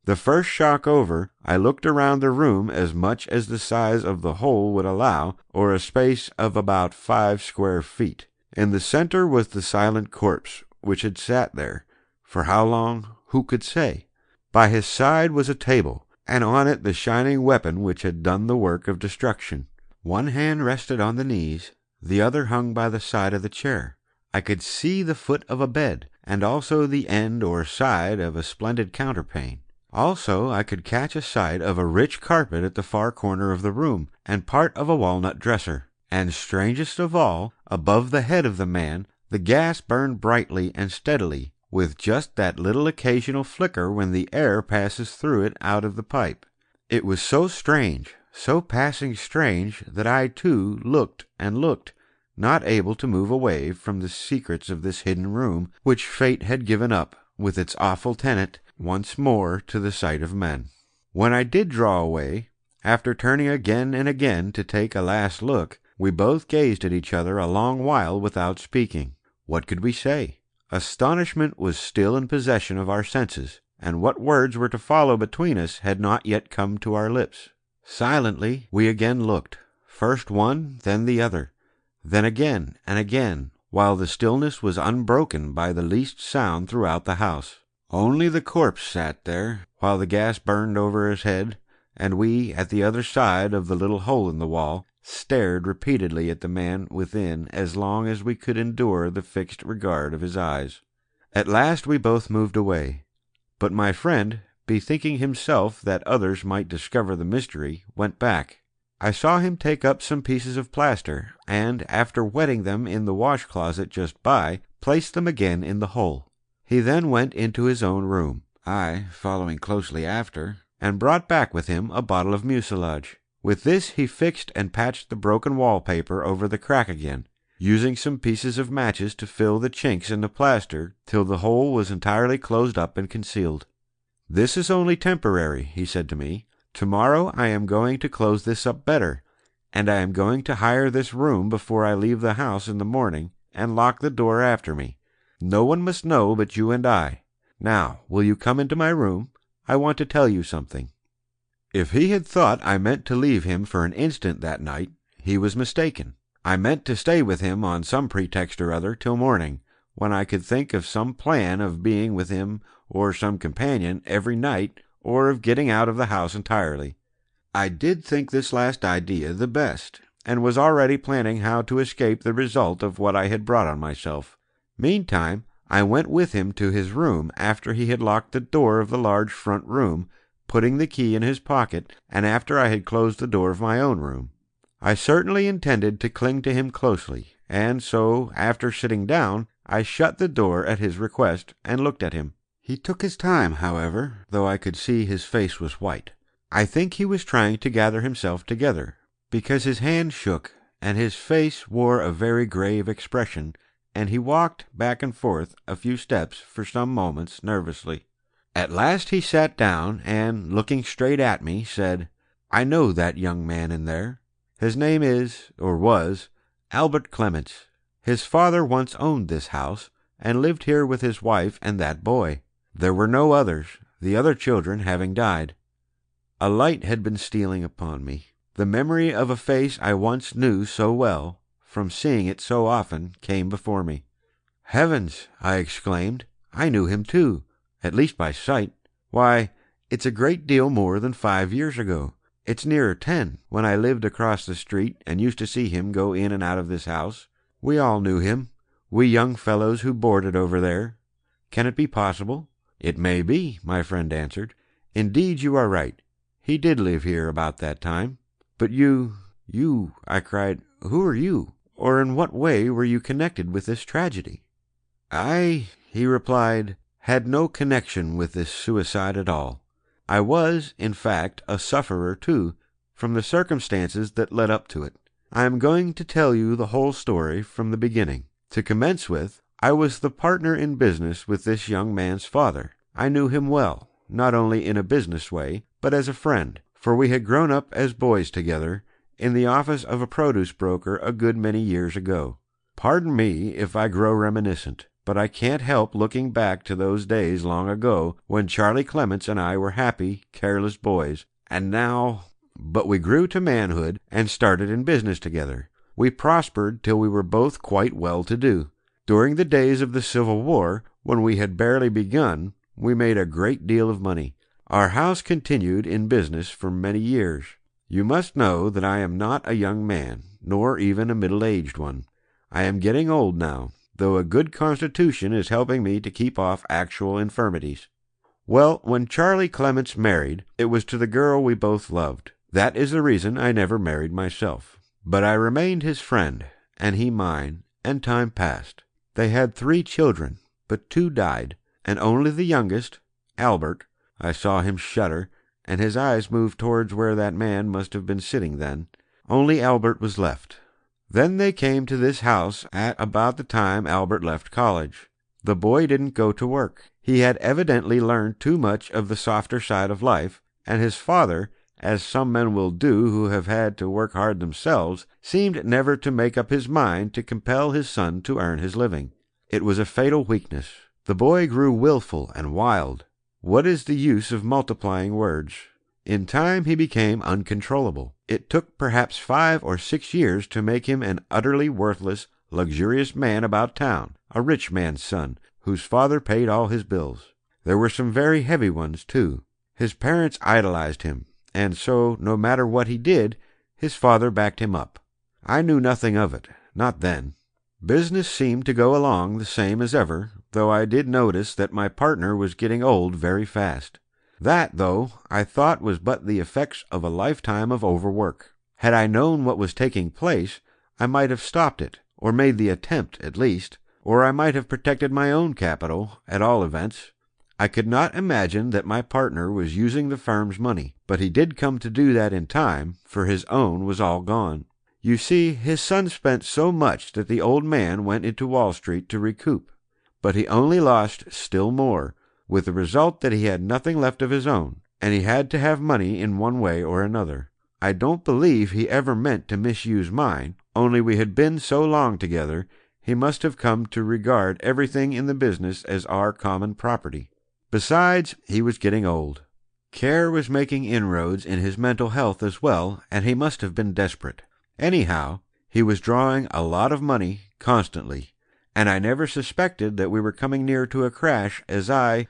The first shock over, I looked around the room as much as the size of the hole would allow, or a space of about 5 square feet. In the center was the silent corpse, which had sat there. For how long, who could say? By his side was a table, and on it the shining weapon which had done the work of destruction. One hand rested on the knees, the other hung by the side of the chair. I could see the foot of a bed, and also the end or side of a splendid counterpane. Also I could catch a sight of a rich carpet at the far corner of the room, and part of a walnut dresser. And strangest of all, above the head of the man, the gas burned brightly and steadily, with just that little occasional flicker when the air passes through it out of the pipe. It was so strange, so passing strange, that I too looked and looked, not able to move away from the secrets of this hidden room, which fate had given up, with its awful tenant, once more to the sight of men. When I did draw away, after turning again and again to take a last look, we both gazed at each other a long while without speaking. What could we say? Astonishment was still in possession of our senses, and what words were to follow between us had not yet come to our lips. Silently we again looked, first one, then the other, then again and again, while the stillness was unbroken by the least sound throughout the house. Only the corpse sat there, while the gas burned over his head, and we, at the other side of the little hole in the wall, stared repeatedly at the man within as long as we could endure the fixed regard of his eyes. At last we both moved away, but my friend, bethinking himself that others might discover the mystery, went back. I saw him take up some pieces of plaster, and, after wetting them in the wash-closet just by, place them again in the hole. He then went into his own room, I following closely after, and brought back with him a bottle of mucilage. With this he fixed and patched the broken wallpaper over the crack again, using some pieces of matches to fill the chinks in the plaster till the hole was entirely closed up and concealed. "This is only temporary," he said to me. "Tomorrow I am going to close this up better, and I am going to hire this room before I leave the house in the morning, and lock the door after me. No one must know but you and I. Now, will you come into my room? I want to tell you something." If he had thought I meant to leave him for an instant that night, he was mistaken. I meant to stay with him on some pretext or other till morning, when I could think of some plan of being with him or some companion every night, or of getting out of the house entirely. I did think this last idea the best, and was already planning how to escape the result of what I had brought on myself. Meantime, I went with him to his room after he had locked the door of the large front room, putting the key in his pocket, and after I had closed the door of my own room. I certainly intended to cling to him closely, and so, after sitting down, I shut the door at his request, and looked at him. He took his time, however, though I could see his face was white. I think he was trying to gather himself together, because his hand shook, and his face wore a very grave expression, and he walked back and forth a few steps for some moments nervously. At last he sat down, and, looking straight at me, said, "I know that young man in there. His name is, or was, Albert Clements. His father once owned this house, and lived here with his wife and that boy. There were no others, the other children having died." A light had been stealing upon me. The memory of a face I once knew so well, from seeing it so often, came before me. "Heavens!" I exclaimed. "I knew him too, at least by sight. Why, it's a great deal more than 5 years ago. It's nearer 10, when I lived across the street and used to see him go in and out of this house. We all knew him, we young fellows who boarded over there. Can it be possible?" "It may be," my friend answered. "Indeed, you are right. He did live here about that time." "But you, I cried, "who are you? Or in what way were you connected with this tragedy?" "I," he replied, "had no connection with this suicide at all. I was, in fact, a sufferer too, from the circumstances that led up to it. I am going to tell you the whole story from the beginning. To commence with, I was the partner in business with this young man's father. I knew him well, not only in a business way, but as a friend, for we had grown up as boys together in the office of a produce broker a good many years ago. Pardon me if I grow reminiscent, but I can't help looking back to those days long ago when Charlie Clements and I were happy, careless boys, and now... But we grew to manhood and started in business together. We prospered till we were both quite well-to-do. During the days of the Civil War, when we had barely begun, we made a great deal of money. Our house continued in business for many years. You must know that I am not a young man, nor even a middle-aged one. I am getting old now, though a good constitution is helping me to keep off actual infirmities. Well, when Charlie Clements married, it was to the girl we both loved. That is the reason I never married myself. But I remained his friend, and he mine, and time passed. They had 3 children, but 2 died, and only the youngest, Albert, I saw him shudder, and his eyes moved towards where that man must have been sitting then, only Albert was left. Then they came to this house at about the time Albert left college. The boy didn't go to work. He had evidently learned too much of the softer side of life, and his father, as some men will do who have had to work hard themselves, seemed never to make up his mind to compel his son to earn his living. It was a fatal weakness. The boy grew willful and wild. What is the use of multiplying words? In time he became uncontrollable. It took perhaps 5 or 6 years to make him an utterly worthless, luxurious man about town, a rich man's son, whose father paid all his bills. There were some very heavy ones, too. His parents idolized him, and so, no matter what he did, his father backed him up. I knew nothing of it, not then. Business seemed to go along the same as ever, though I did notice that my partner was getting old very fast. That, though, I thought was but the effects of a lifetime of overwork. Had I known what was taking place, I might have stopped it, or made the attempt at least, or I might have protected my own capital, at all events. I could not imagine that my partner was using the firm's money, but he did come to do that in time, for his own was all gone. You see, his son spent so much that the old man went into Wall Street to recoup, but he only lost still more, with the result that he had nothing left of his own, and he had to have money in one way or another. I don't believe he ever meant to misuse mine, only we had been so long together, he must have come to regard everything in the business as our common property. Besides, he was getting old. Care was making inroads in his mental health as well, and he must have been desperate. Anyhow, he was drawing a lot of money constantly, and I never suspected that we were coming near to a crash, as I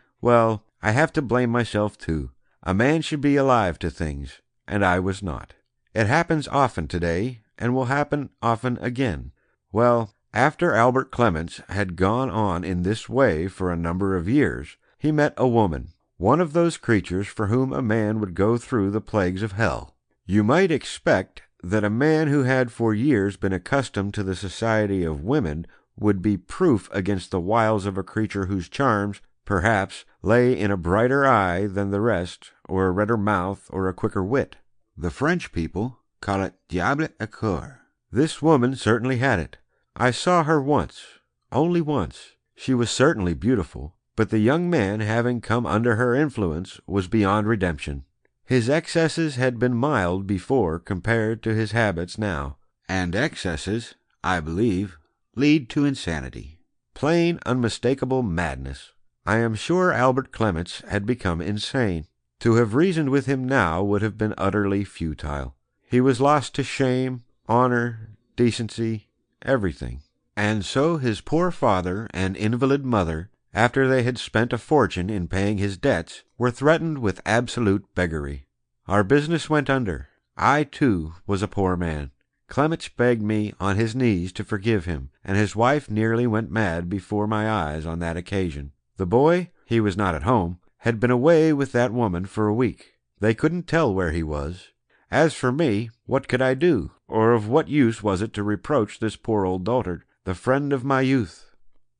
have to blame myself too. A man should be alive to things, and I was not. It happens often today, and will happen often again. Well, after Albert Clements had gone on in this way for a number of years, he met a woman, one of those creatures for whom a man would go through the plagues of hell. You might expect that a man who had for years been accustomed to the society of women would be proof against the wiles of a creature whose charms, perhaps, lay in a brighter eye than the rest, or a redder mouth, or a quicker wit. The French people call it diable à coeur. This woman certainly had it. I saw her once, only once. She was certainly beautiful, but the young man having come under her influence was beyond redemption. His excesses had been mild before compared to his habits now, and excesses, I believe, lead to insanity. Plain, unmistakable madness. I am sure Albert Clements had become insane. To have reasoned with him now would have been utterly futile. He was lost to shame, honor, decency, everything. And so his poor father and invalid mother, after they had spent a fortune in paying his debts, were threatened with absolute beggary. Our business went under. I, too, was a poor man. Clements begged me on his knees to forgive him, and his wife nearly went mad before my eyes on that occasion. The boy, he was not at home, had been away with that woman for a week. They couldn't tell where he was. As for me, what could I do, or of what use was it to reproach this poor old dotard, the friend of my youth?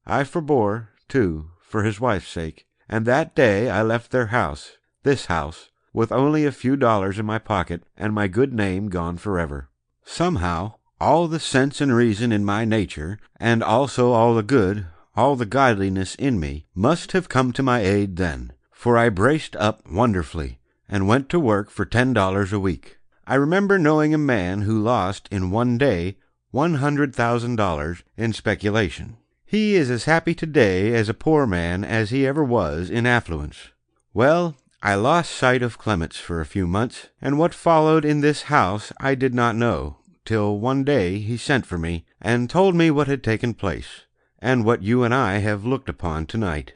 I forbore, too, for his wife's sake, and that day I left their house, this house, with only a few dollars in my pocket, and my good name gone forever. Somehow, all the sense and reason in my nature, and also all the good, all the godliness in me, must have come to my aid then, for I braced up wonderfully, and went to work for $10 a week. I remember knowing a man who lost in one day $100,000 in speculation. He is as happy today as a poor man as he ever was in affluence. Well, I lost sight of Clements for a few months, and what followed in this house I did not know, till one day he sent for me, and told me what had taken place, and what you and I have looked upon tonight.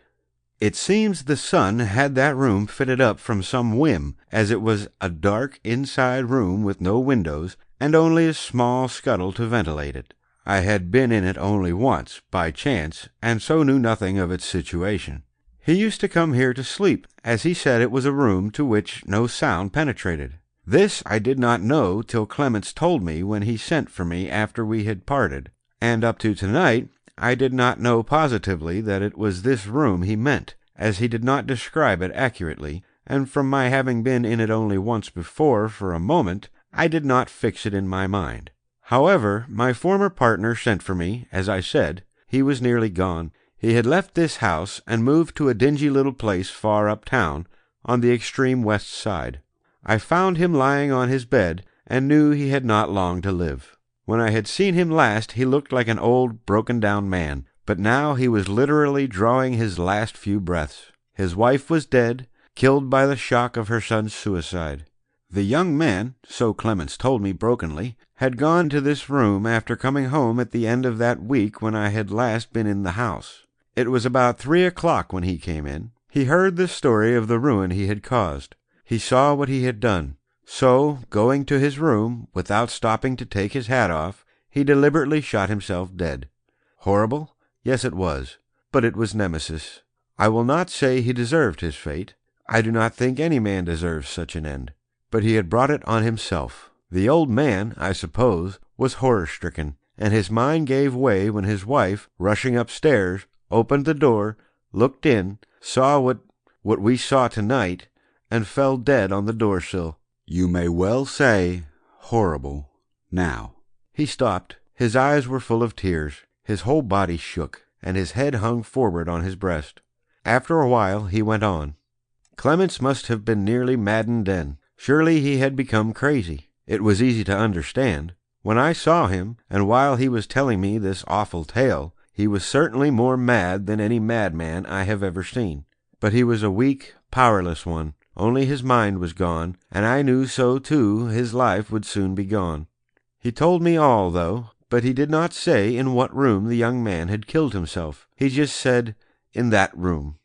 It seems the son had that room fitted up from some whim, as it was a dark inside room with no windows, and only a small scuttle to ventilate it. I had been in it only once, by chance, and so knew nothing of its situation. He used to come here to sleep, as he said it was a room to which no sound penetrated. This I did not know till Clements told me when he sent for me after we had parted, and up to tonight I did not know positively that it was this room he meant, as he did not describe it accurately, and from my having been in it only once before for a moment, I did not fix it in my mind. However, my former partner sent for me, as I said. He was nearly gone. He had left this house and moved to a dingy little place far uptown, on the extreme west side. I found him lying on his bed, and knew he had not long to live. When I had seen him last, he looked like an old, broken-down man, but now he was literally drawing his last few breaths. His wife was dead, killed by the shock of her son's suicide. The young man, so Clements told me brokenly, had gone to this room after coming home at the end of that week when I had last been in the house. It was about 3 o'clock when he came in. He heard the story of the ruin he had caused. He saw what he had done, So, going to his room, without stopping to take his hat off, he deliberately shot himself dead. Horrible? Yes, it was. But it was Nemesis. I will not say he deserved his fate. I do not think any man deserves such an end. But he had brought it on himself. The old man, I suppose, was horror-stricken, and his mind gave way when his wife, rushing upstairs, opened the door, looked in, saw what we saw tonight, and fell dead on the door-sill. You may well say horrible now. He stopped. His eyes were full of tears. His whole body shook, and his head hung forward on his breast. After a while he went on. Clements must have been nearly maddened then. Surely he had become crazy. It was easy to understand. When I saw him, and while he was telling me this awful tale, he was certainly more mad than any madman I have ever seen. But he was a weak, powerless one. Only his mind was gone, and I knew so too his life would soon be gone. He told me all, though, but he did not say in what room the young man had killed himself. He just said, "In that room."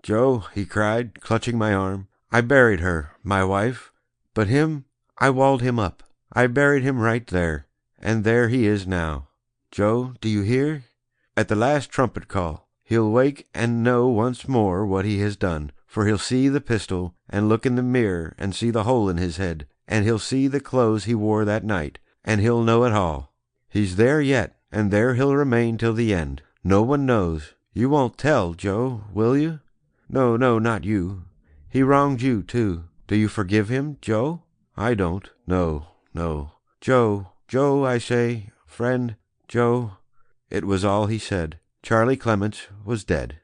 "Joe," he cried, clutching my arm, "I buried her, my wife, but him, I walled him up. I buried him right there, and there he is now. Joe, do you hear? At the last trumpet call, he'll wake and know once more what he has done, for he'll see the pistol, and look in the mirror, and see the hole in his head, and he'll see the clothes he wore that night, and he'll know it all. He's there yet, and there he'll remain till the end. No one knows. You won't tell, Joe, will you? No, not you. He wronged you, too. Do you forgive him, Joe? I don't. No. Joe, I say, friend, Joe." It was all he said. Charlie Clements was dead.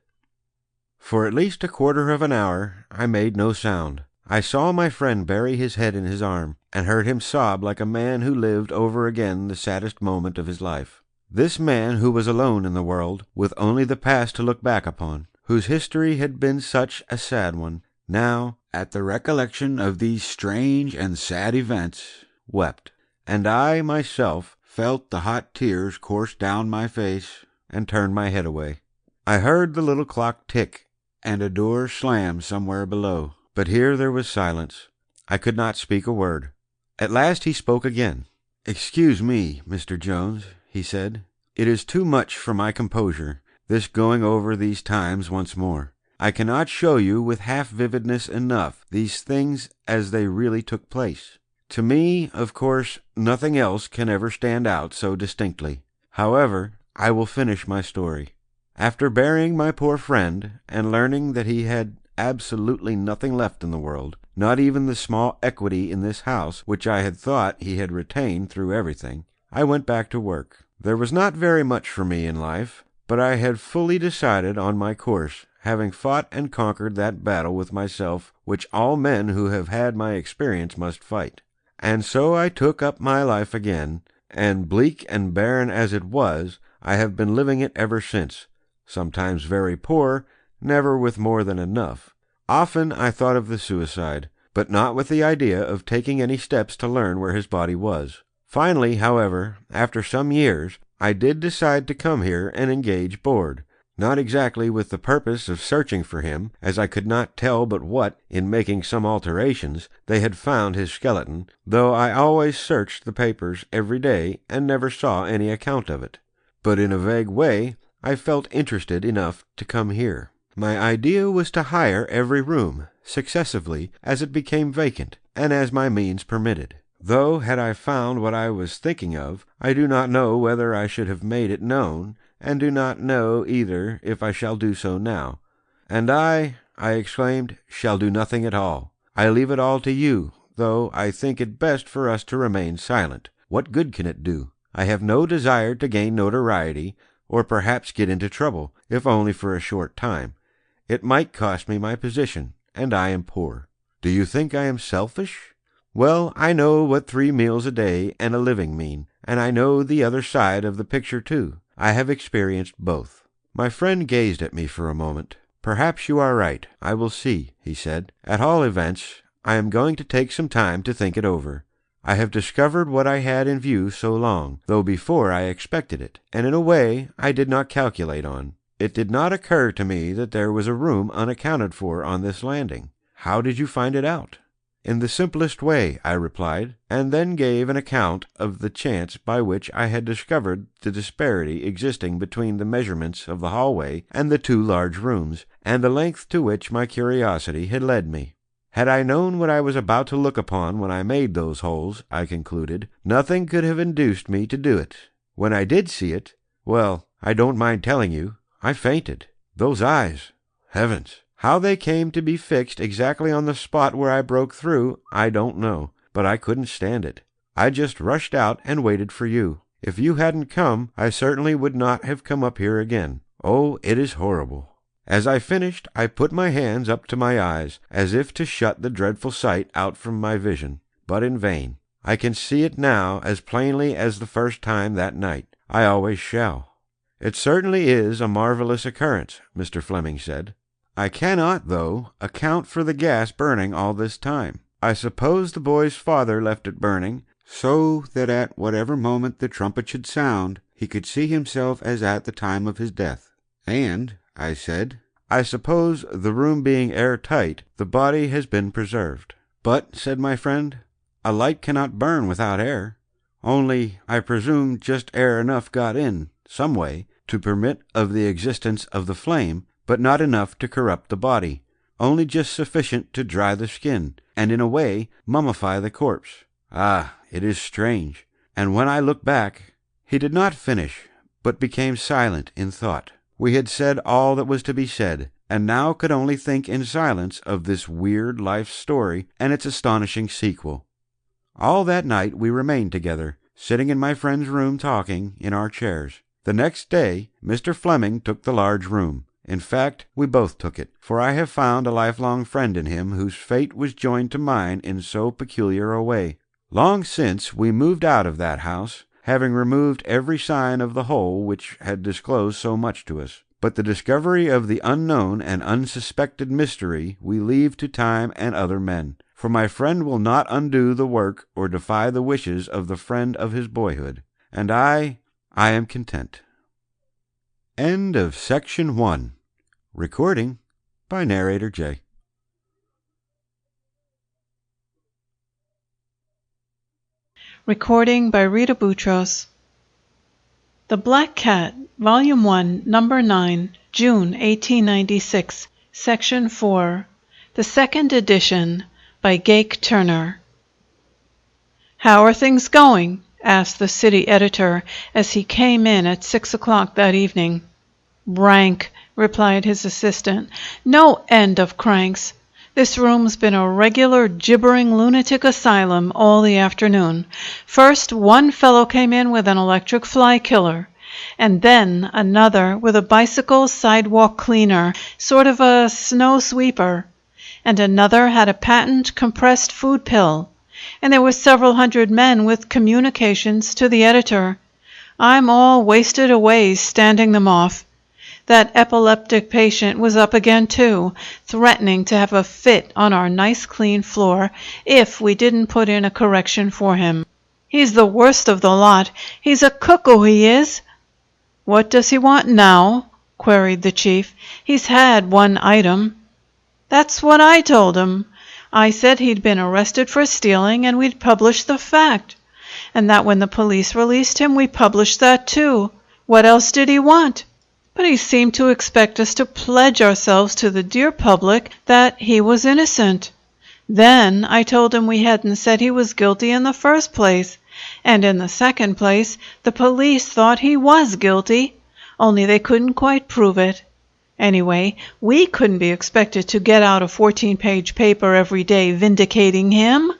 For at least a quarter of an hour I made no sound. I saw my friend bury his head in his arm, and heard him sob like a man who lived over again the saddest moment of his life. This man who was alone in the world, with only the past to look back upon, whose history had been such a sad one, now, At the recollection of these strange and sad events, wept. And I myself felt the hot tears course down my face, and turned my head away. I heard the little clock tick, and a door slam somewhere below. But here there was silence. I could not speak a word. At last he spoke again. "Excuse me, Mr. Jones," he said. "It is too much for my composure, this going over these times once more. I cannot show you with half vividness enough these things as they really took place. To me, of course, nothing else can ever stand out so distinctly. However, I will finish my story. After burying my poor friend, and learning that he had absolutely nothing left in the world, not even the small equity in this house which I had thought he had retained through everything, I went back to work. There was not very much for me in life, but I had fully decided on my course, having fought and conquered that battle with myself which all men who have had my experience must fight. And so I took up my life again, and bleak and barren as it was, I have been living it ever since, sometimes very poor, never with more than enough. Often I thought of the suicide, but not with the idea of taking any steps to learn where his body was. Finally, however, after some years, I did decide to come here and engage board, not exactly with the purpose of searching for him, as I could not tell but what, in making some alterations, they had found his skeleton, though I always searched the papers every day and never saw any account of it. But in a vague way, I felt interested enough to come here. My idea was to hire every room, successively, as it became vacant, and as my means permitted. Though, had I found what I was thinking of, I do not know whether I should have made it known, and do not know either if I shall do so now. And I exclaimed, shall do nothing at all. I leave it all to you, though I think it best for us to remain silent. What good can it do? I have no desire to gain notoriety, or perhaps get into trouble, if only for a short time. It might cost me my position, and I am poor. Do you think I am selfish? Well, I know what 3 meals a day and a living mean, and I know the other side of the picture, too. I have experienced both. My friend gazed at me for a moment. "Perhaps you are right. I will see," he said. "At all events, I am going to take some time to think it over. I have discovered what I had in view so long, though before I expected it, and in a way I did not calculate on. It did not occur to me that there was a room unaccounted for on this landing. How did you find it out?" "In the simplest way," I replied, and then gave an account of the chance by which I had discovered the disparity existing between the measurements of the hallway and the two large rooms, and the length to which my curiosity had led me. "Had I known what I was about to look upon when I made those holes," I concluded, "nothing could have induced me to do it. When I did see it, well, I don't mind telling you, I fainted. Those eyes! Heavens! How they came to be fixed exactly on the spot where I broke through, I don't know, but I couldn't stand it. I just rushed out and waited for you. If you hadn't come, I certainly would not have come up here again. Oh, it is horrible." As I finished, I put my hands up to my eyes, as if to shut the dreadful sight out from my vision, but in vain. I can see it now as plainly as the first time that night. I always shall. "It certainly is a marvelous occurrence," Mr. Fleming said. "I cannot, though, account for the gas burning all this time. I suppose the boy's father left it burning, so that at whatever moment the trumpet should sound, he could see himself as at the time of his death." "And," I said, "I suppose, the room being air-tight, the body has been preserved." "But," said my friend, "a light cannot burn without air. Only, I presume, just air enough got in, some way, to permit of the existence of the flame, but not enough to corrupt the body, only just sufficient to dry the skin, and in a way mummify the corpse. Ah, it is strange." And when I look back, he did not finish, but became silent in thought. We had said all that was to be said, and now could only think in silence of this weird life story and its astonishing sequel. All that night we remained together, sitting in my friend's room talking, in our chairs. The next day Mr. Fleming took the large room. In fact, we both took it, for I have found a lifelong friend in him whose fate was joined to mine in so peculiar a way. Long since we moved out of that house, having removed every sign of the hole which had disclosed so much to us. But the discovery of the unknown and unsuspected mystery we leave to time and other men, for my friend will not undo the work or defy the wishes of the friend of his boyhood, and I am content. End of Section 1. Recording by Narrator J. Recording by Rita Boutros. The Black Cat, Volume 1, Number 9, June 1896, Section 4, the second edition, by Gake Turner. "How are things going?" asked the city editor as he came in at 6 o'clock that evening. "Rank," replied his assistant. "No end of cranks. This room's been a regular gibbering lunatic asylum all the afternoon. First one fellow came in with an electric fly killer, and then another with a bicycle sidewalk cleaner, sort of a snow sweeper, and another had a patent compressed food pill, and there were several hundred men with communications to the editor. I'm all wasted away standing them off. That epileptic patient was up again, too, threatening to have a fit on our nice clean floor if we didn't put in a correction for him. He's the worst of the lot. He's a cuckoo, he is." "What does he want now?" queried the chief. "He's had one item." "That's what I told him. I said he'd been arrested for stealing and we'd publish the fact, and that when the police released him we published that too. What else did he want? But he seemed to expect us to pledge ourselves to the dear public that he was innocent. Then I told him we hadn't said he was guilty in the first place, and in the second place the police thought he was guilty, only they couldn't quite prove it. Anyway, we couldn't be expected to get out a 14-page paper every day vindicating him.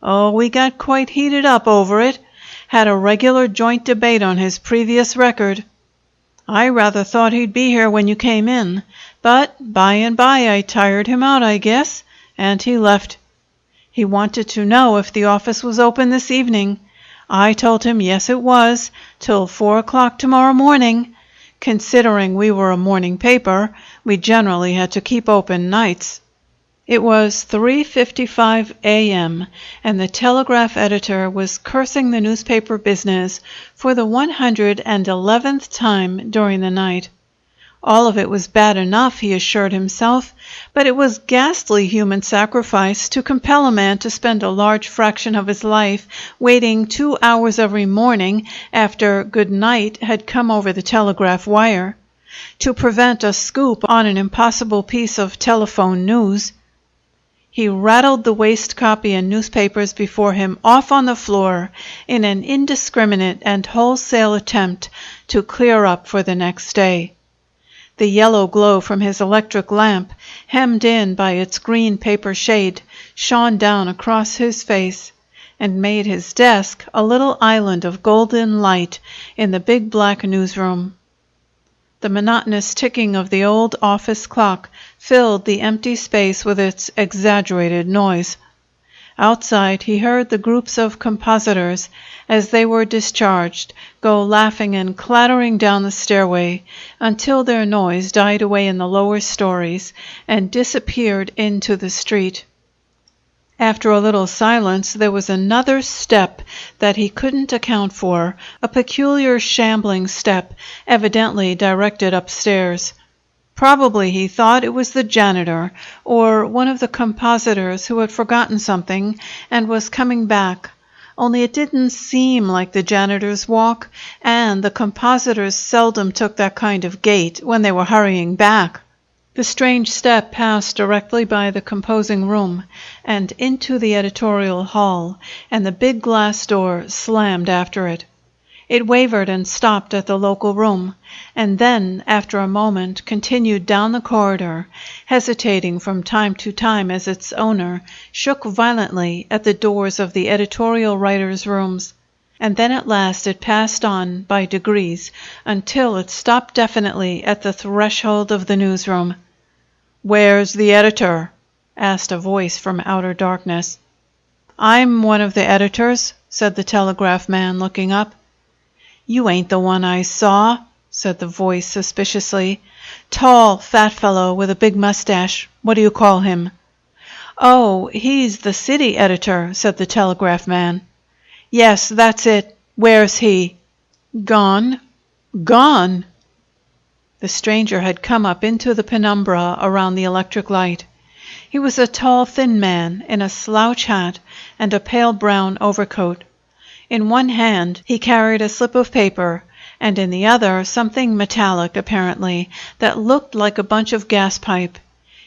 Oh, we got quite heated up over it, had a regular joint debate on his previous record. I rather thought he'd be here when you came in, but by and by I tired him out, I guess, and he left. He wanted to know if the office was open this evening. I told him yes it was, till 4 o'clock tomorrow morning. Considering we were a morning paper, we generally had to keep open nights. It was 3:55 a.m., and the telegraph editor was cursing the newspaper business for the 111th time during the night. All of it was bad enough, he assured himself, but it was ghastly human sacrifice to compel a man to spend a large fraction of his life waiting 2 hours every morning after good night had come over the telegraph wire, to prevent a scoop on an impossible piece of telephone news. He rattled the waste copy and newspapers before him off on the floor in an indiscriminate and wholesale attempt to clear up for the next day. The yellow glow from his electric lamp, hemmed in by its green paper shade, shone down across his face and made his desk a little island of golden light in the big black newsroom. The monotonous ticking of the old office clock filled the empty space with its exaggerated noise. Outside he heard the groups of compositors, as they were discharged, go laughing and clattering down the stairway until their noise died away in the lower stories and disappeared into the street. After a little silence there was another step that he couldn't account for, a peculiar shambling step, evidently directed upstairs. Probably he thought it was the janitor, or one of the compositors who had forgotten something and was coming back, only it didn't seem like the janitor's walk, and the compositors seldom took that kind of gait when they were hurrying back. The strange step passed directly by the composing room and into the editorial hall, and the big glass door slammed after it. It wavered and stopped at the local room, and then, after a moment, continued down the corridor, hesitating from time to time as its owner shook violently at the doors of the editorial writers' rooms. And then at last it passed on by degrees until it stopped definitely at the threshold of the newsroom. "Where's the editor?" asked a voice from outer darkness. "I'm one of the editors," said the telegraph man, looking up. "You ain't the one I saw," said the voice suspiciously. "Tall, fat fellow with a big mustache. What do you call him?" "Oh, he's the city editor," said the telegraph man. "Yes, that's it. Where's he?" "Gone." "Gone?" The stranger had come up into the penumbra around the electric light. He was a tall, thin man in a slouch hat and a pale brown overcoat. In one hand he carried a slip of paper, and in the other something metallic, apparently, that looked like a bunch of gas pipe.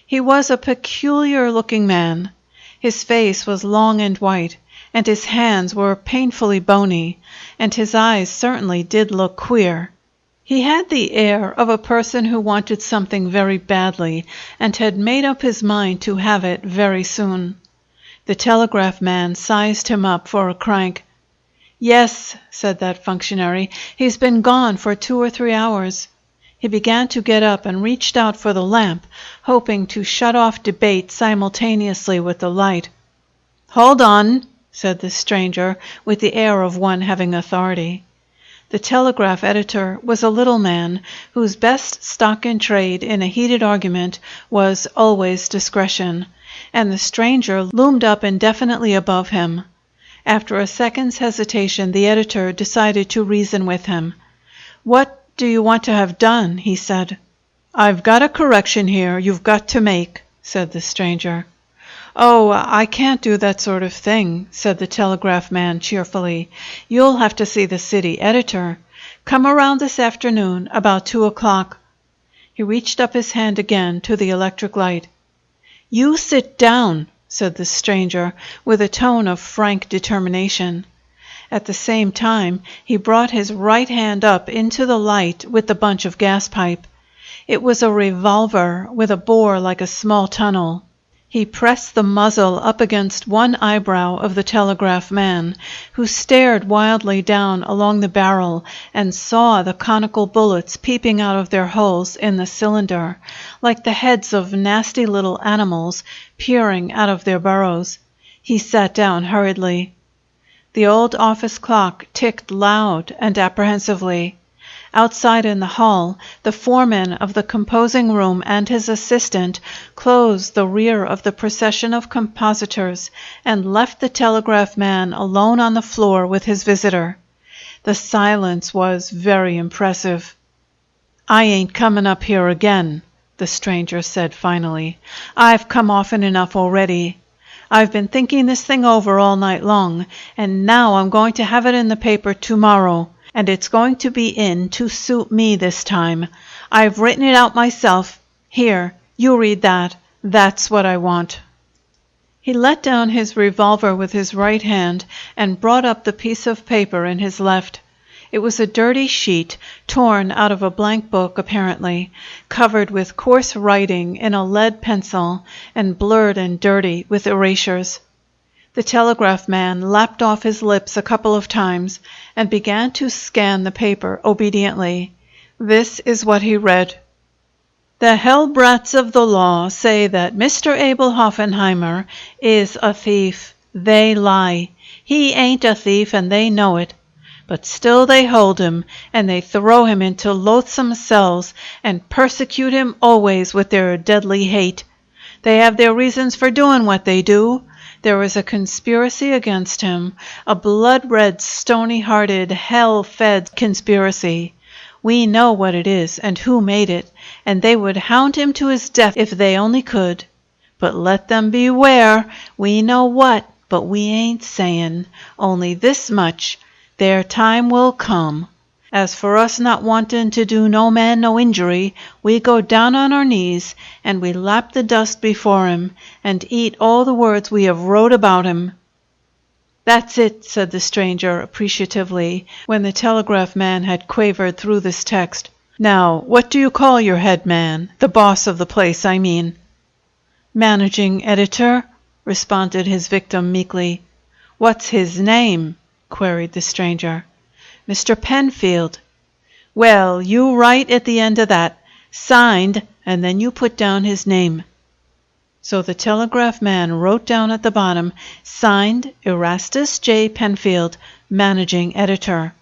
He was a peculiar-looking man. His face was long and white, and his hands were painfully bony, and his eyes certainly did look queer. He had the air of a person who wanted something very badly and had made up his mind to have it very soon. The telegraph man sized him up for a crank. "Yes," said that functionary, "he's been gone for 2 or 3 hours." He began to get up and reached out for the lamp, hoping to shut off debate simultaneously with the light. "Hold on," said the stranger, with the air of one having authority. The telegraph editor was a little man whose best stock in trade in a heated argument was always discretion, and the stranger loomed up indefinitely above him. After a second's hesitation, the editor decided to reason with him. "What do you want to have done?" he said. "I've got a correction here you've got to make," said the stranger. "Oh, I can't do that sort of thing," said the telegraph man cheerfully. "You'll have to see the city editor. Come around this afternoon about 2 o'clock. He reached up his hand again to the electric light. "You sit down," said the stranger, with a tone of frank determination. At the same time, he brought his right hand up into the light with the bunch of gas pipe. It was a revolver with a bore like a small tunnel. He pressed the muzzle up against one eyebrow of the telegraph man, who stared wildly down along the barrel and saw the conical bullets peeping out of their holes in the cylinder, like the heads of nasty little animals peering out of their burrows. He sat down hurriedly. The old office clock ticked loud and apprehensively. Outside in the hall, the foreman of the composing room and his assistant closed the rear of the procession of compositors and left the telegraph man alone on the floor with his visitor. The silence was very impressive. "I ain't coming up here again," the stranger said finally. "I've come often enough already. I've been thinking this thing over all night long, and now I'm going to have it in the paper tomorrow, and it's going to be in to suit me this time. I've written it out myself. Here, you read that. That's what I want." He let down his revolver with his right hand and brought up the piece of paper in his left. It was a dirty sheet, torn out of a blank book apparently, covered with coarse writing in a lead pencil and blurred and dirty with erasures. The telegraph man lapped off his lips a couple of times and began to scan the paper obediently. This is what he read. "The hell-brats of the law say that Mr. Abel Hoffenheimer is a thief. They lie. He ain't a thief, and they know it. But still they hold him, and they throw him into loathsome cells, and persecute him always with their deadly hate. They have their reasons for doing what they do. There is a conspiracy against him, a blood-red, stony-hearted, hell-fed conspiracy. We know what it is, and who made it, and they would hound him to his death if they only could. But let them beware. We know what, but we ain't saying. Only this much. Their time will come. As for us not wanting to do no man no injury, we go down on our knees, and we lap the dust before him, and eat all the words we have wrote about him." "That's it," said the stranger appreciatively, when the telegraph man had quavered through this text. "Now, what do you call your head man? The boss of the place, I mean." "Managing editor," responded his victim meekly. "What's his name?" queried the stranger. "Mr. Penfield." "Well, you write at the end of that, 'Signed,' and then you put down his name." So the telegraph man wrote down at the bottom, "Signed, Erastus J. Penfield, managing editor."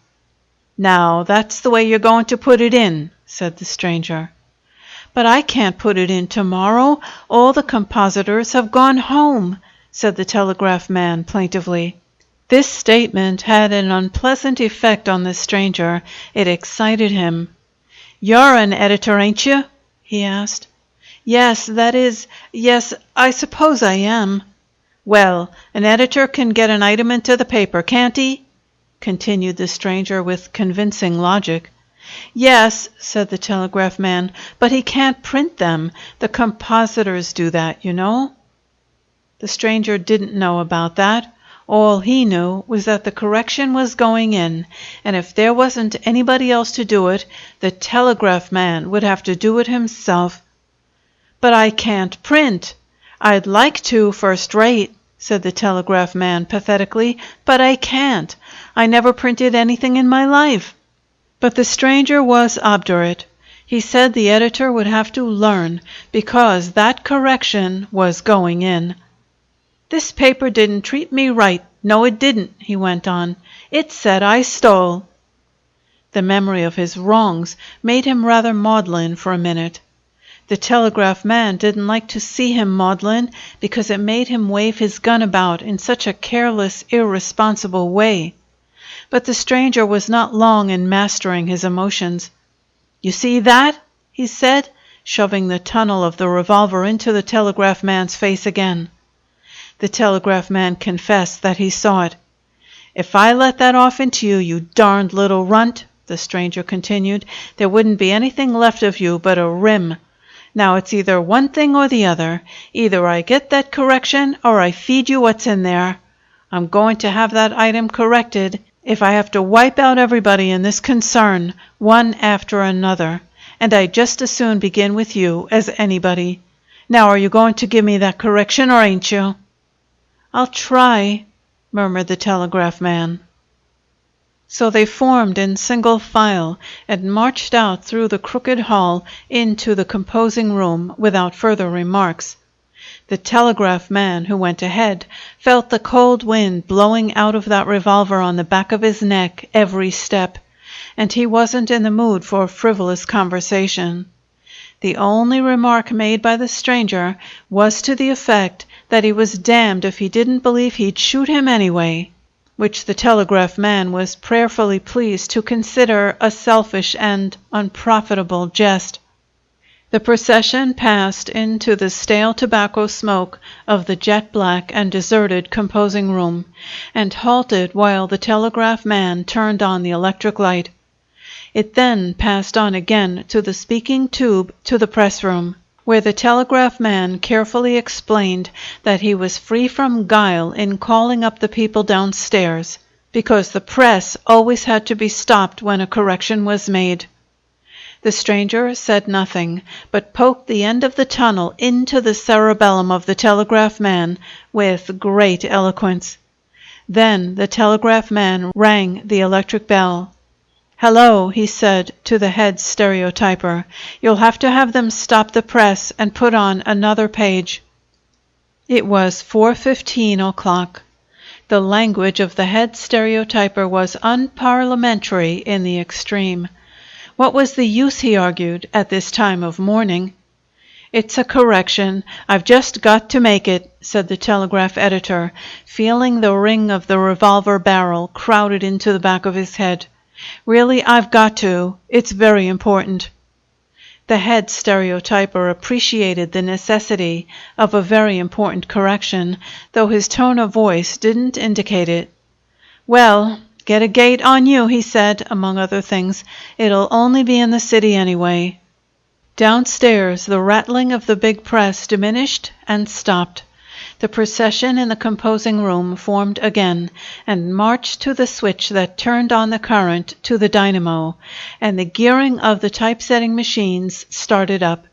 "Now, that's the way you're going to put it in," said the stranger. "But I can't put it in tomorrow. All the compositors have gone home," said the telegraph man plaintively. This statement had an unpleasant effect on the stranger. It excited him. "You're an editor, ain't you?" he asked. Yes, I suppose I am." "Well, an editor can get an item into the paper, can't he?" continued the stranger with convincing logic. "Yes," said the telegraph man, "but he can't print them. The compositors do that, you know." The stranger didn't know about that. All he knew was that the correction was going in, and if there wasn't anybody else to do it, the telegraph man would have to do it himself. "But I can't print." "I'd like to, first rate," said the telegraph man pathetically, "but I can't. I never printed anything in my life." But the stranger was obdurate. He said the editor would have to learn, because that correction was going in. "This paper didn't treat me right. No, it didn't," he went on. "It said I stole." The memory of his wrongs made him rather maudlin for a minute. The telegraph man didn't like to see him maudlin, because it made him wave his gun about in such a careless, irresponsible way. But the stranger was not long in mastering his emotions. "You see that?" he said, shoving the tunnel of the revolver into the telegraph man's face again. The telegraph man confessed that he saw it. "If I let that off into you, you darned little runt," the stranger continued, "there wouldn't be anything left of you but a rim. Now it's either one thing or the other. Either I get that correction or I feed you what's in there. I'm going to have that item corrected, if I have to wipe out everybody in this concern, one after another. And I'd just as soon begin with you as anybody. Now are you going to give me that correction, or ain't you?" "I'll try," murmured the telegraph man. So they formed in single file and marched out through the crooked hall into the composing room without further remarks. The telegraph man, who went ahead, felt the cold wind blowing out of that revolver on the back of his neck every step, and he wasn't in the mood for frivolous conversation. The only remark made by the stranger was to the effect that he was damned if he didn't believe he'd shoot him anyway. which the telegraph man was prayerfully pleased to consider a selfish and unprofitable jest. The procession passed into the stale tobacco smoke of the jet-black and deserted composing room, and halted while the telegraph man turned on the electric light. It then passed on again to the speaking tube to the press room, where the telegraph man carefully explained that he was free from guile in calling up the people downstairs, because the press always had to be stopped when a correction was made. The stranger said nothing, but poked the end of the tunnel into the cerebellum of the telegraph man with great eloquence. Then the telegraph man rang the electric bell. "Hello," he said to the head stereotyper. "You'll have to have them stop the press and put on another page." It was 4:15 o'clock. The language of the head stereotyper was unparliamentary in the extreme. What was the use, he argued, at this time of morning? "It's a correction. I've just got to make it," said the telegraph editor, feeling the ring of the revolver barrel crowded into the back of his head. "Really, I've got to. It's very important." The head stereotyper appreciated the necessity of a very important correction, though his tone of voice didn't indicate it. "Well, get a gate on you," he said, among other things. "It'll only be in the city anyway." Downstairs, the rattling of the big press diminished and stopped. The procession in the composing room formed again, and marched to the switch that turned on the current to the dynamo, and the gearing of the typesetting machines started up.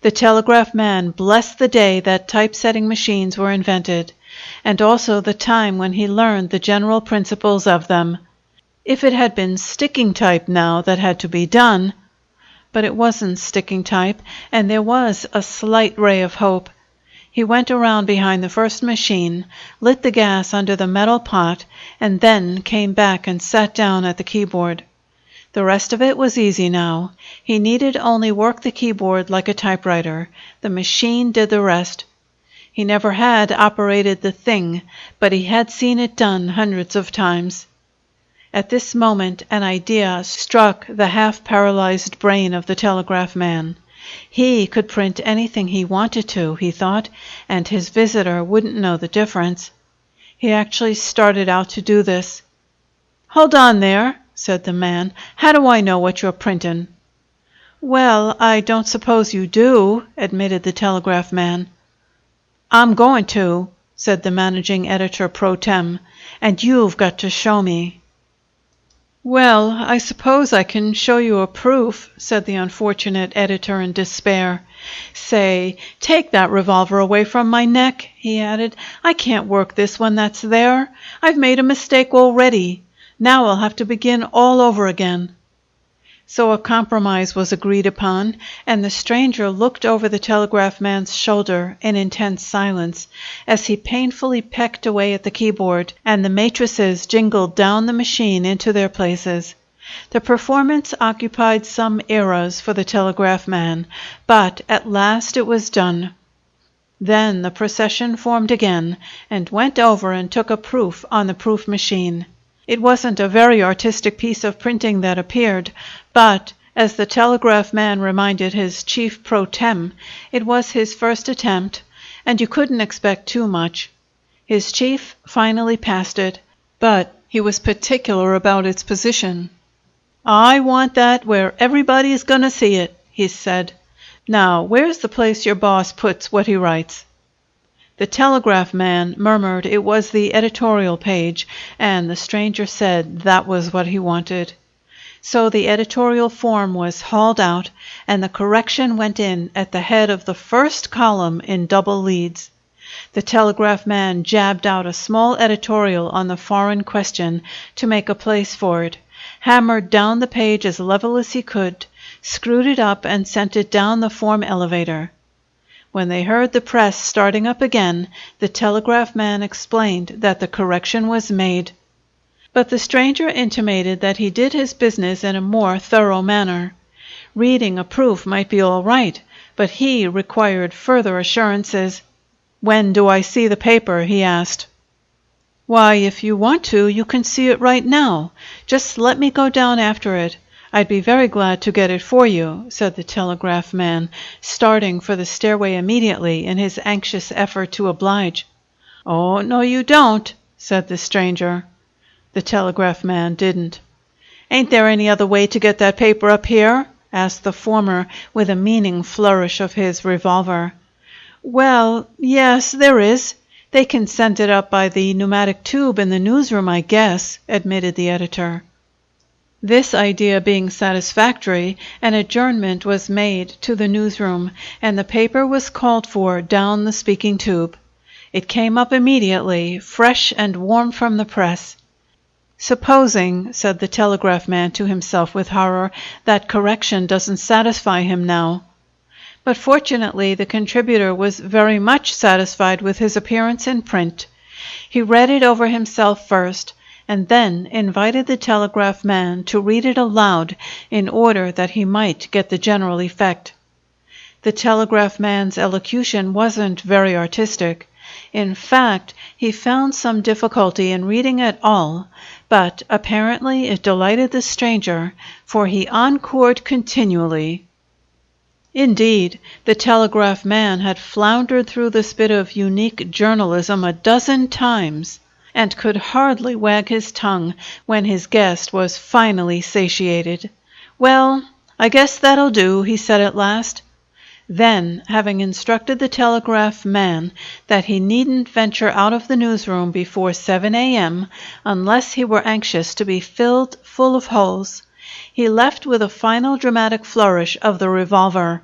The telegraph man blessed the day that typesetting machines were invented, and also the time when he learned the general principles of them. If it had been sticking type now that had to be done! But it wasn't sticking type, and there was a slight ray of hope. He went around behind the first machine, lit the gas under the metal pot, and then came back and sat down at the keyboard. The rest of it was easy now. He needed only work the keyboard like a typewriter. The machine did the rest. He never had operated the thing, but he had seen it done hundreds of times. At this moment an idea struck the half-paralyzed brain of the telegraph man. He could print anything he wanted to, he thought, and his visitor wouldn't know the difference. He actually started out to do this. "Hold on there," said the man. "How do I know what you're printin'?" "Well, I don't suppose you do," admitted the telegraph man. "I'm going to," said the managing editor pro tem, "and you've got to show me." "Well, I suppose I can show you a proof," said the unfortunate editor in despair. "Say, take that revolver away from my neck," he added. "I can't work this when that's there. I've made a mistake already. Now I'll have to begin all over again." So a compromise was agreed upon, and the stranger looked over the telegraph man's shoulder in intense silence as he painfully pecked away at the keyboard, and the matrices jingled down the machine into their places. The performance occupied some eras for the telegraph man, but at last it was done. Then the procession formed again, and went over and took a proof on the proof machine. It wasn't a very artistic piece of printing that appeared, but, as the telegraph man reminded his chief pro tem, it was his first attempt, and you couldn't expect too much. His chief finally passed it, but he was particular about its position. "I want that where everybody's going to see it," he said. "Now, where's the place your boss puts what he writes?" The telegraph man murmured it was the editorial page, and the stranger said that was what he wanted. So the editorial form was hauled out, and the correction went in at the head of the first column in double leads. The telegraph man jabbed out a small editorial on the foreign question to make a place for it, hammered down the page as level as he could, screwed it up, and sent it down the form elevator. When they heard the press starting up again, the telegraph man explained that the correction was made. But the stranger intimated that he did his business in a more thorough manner. Reading a proof might be all right, but he required further assurances. "When do I see the paper?" he asked. Why, if you want to, you can see it right now. Just let me go down after it. I'd be very glad to get it for you," said the telegraph man, starting for the stairway immediately in his anxious effort to oblige. "Oh, no, you don't," said the stranger. The telegraph man didn't. "Ain't there any other way to get that paper up here?" asked the former with a meaning flourish of his revolver. "Well, yes, there is. They can send it up by the pneumatic tube in the newsroom, I guess," admitted the editor. This idea being satisfactory, an adjournment was made to the newsroom, and the paper was called for down the speaking tube. It came up immediately, fresh and warm from the press. "Supposing," said the telegraph man to himself with horror, "that correction doesn't satisfy him now." But fortunately the contributor was very much satisfied with his appearance in print. He read it over himself first, and then invited the telegraph man to read it aloud in order that he might get the general effect. The telegraph man's elocution wasn't very artistic. In fact, he found some difficulty in reading at all, but apparently it delighted the stranger, for he encored continually. Indeed, the telegraph man had floundered through this bit of unique journalism a dozen times, and could hardly wag his tongue when his guest was finally satiated. "Well, I guess that'll do," he said at last. Then, having instructed the telegraph man that he needn't venture out of the newsroom before 7 a.m. unless he were anxious to be filled full of holes, he left with a final dramatic flourish of the revolver.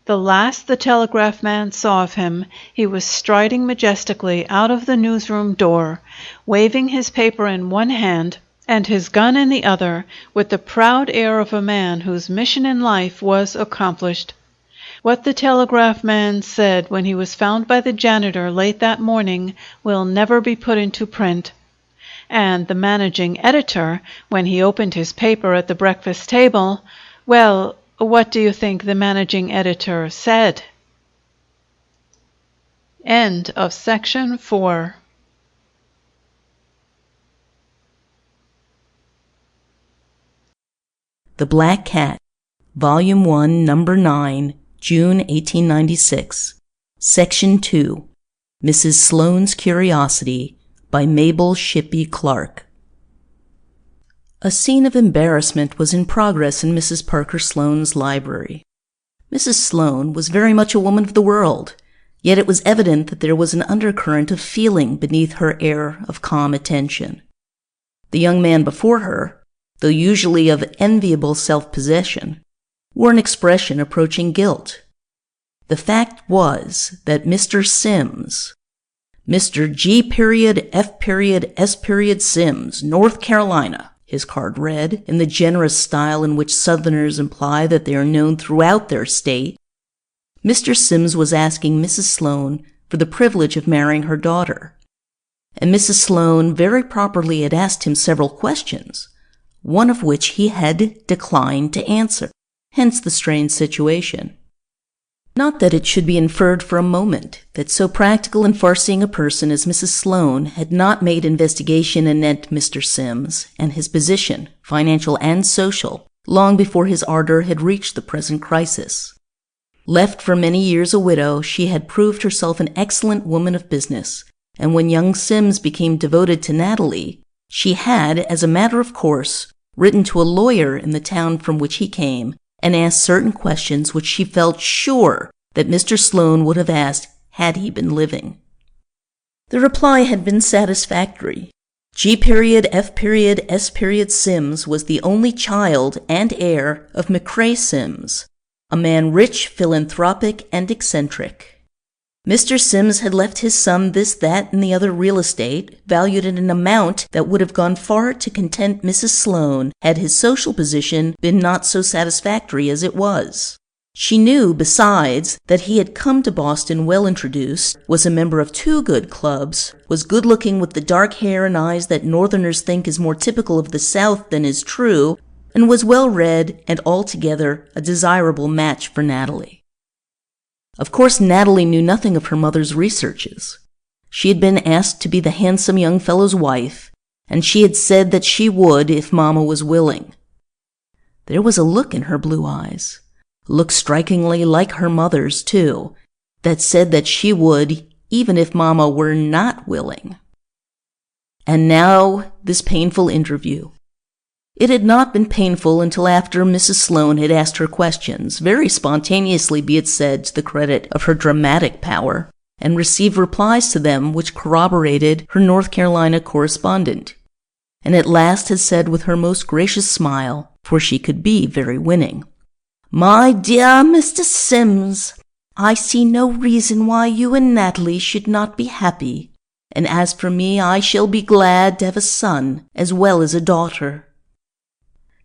The last the telegraph man saw of him, he was striding majestically out of the newsroom door, waving his paper in one hand and his gun in the other, with the proud air of a man whose mission in life was accomplished. What the telegraph man said when he was found by the janitor late that morning will never be put into print. And the managing editor, when he opened his paper at the breakfast table, well, what do you think the managing editor said? End of section 4. The Black Cat, Volume 1, Number 9, June 1896. Section 2, Mrs. Sloane's Curiosity, by Mabel Shippey Clark. A scene of embarrassment was in progress in Mrs. Parker Sloane's library. Mrs. Sloane was very much a woman of the world, yet it was evident that there was an undercurrent of feeling beneath her air of calm attention. The young man before her, though usually of enviable self-possession, wore an expression approaching guilt. The fact was that Mr. Sims, Mr. G.F.S. Sims, North Carolina, his card read, in the generous style in which Southerners imply that they are known throughout their state, Mr. Sims was asking Mrs. Sloane for the privilege of marrying her daughter. And Mrs. Sloane very properly had asked him several questions, one of which he had declined to answer, hence the strained situation. Not that it should be inferred for a moment that so practical and far-seeing a person as Mrs. Sloane had not made investigation anent Mr. Sims and his position, financial and social, long before his ardor had reached the present crisis. Left for many years a widow, she had proved herself an excellent woman of business, and when young Sims became devoted to Natalie, she had, as a matter of course, written to a lawyer in the town from which he came, and asked certain questions which she felt sure that Mr. Sloane would have asked had he been living. The reply had been satisfactory. G.F.S. Sims was the only child and heir of McCrae Sims, a man rich, philanthropic, and eccentric. Mr. Sims had left his son this, that, and the other real estate, valued at an amount that would have gone far to content Mrs. Sloane had his social position been not so satisfactory as it was. She knew, besides, that he had come to Boston well introduced, was a member of 2 good clubs, was good-looking with the dark hair and eyes that Northerners think is more typical of the South than is true, and was well-read and altogether a desirable match for Natalie. Of course, Natalie knew nothing of her mother's researches. She had been asked to be the handsome young fellow's wife, and she had said that she would if Mama was willing. There was a look in her blue eyes, a look strikingly like her mother's, too, that said that she would even if Mama were not willing. And now this painful interview. It had not been painful until after Mrs. Sloane had asked her questions, very spontaneously be it said to the credit of her dramatic power, and received replies to them which corroborated her North Carolina correspondent, and at last had said with her most gracious smile, for she could be very winning, "My dear Mr. Sims, I see no reason why you and Natalie should not be happy, and as for me, I shall be glad to have a son as well as a daughter."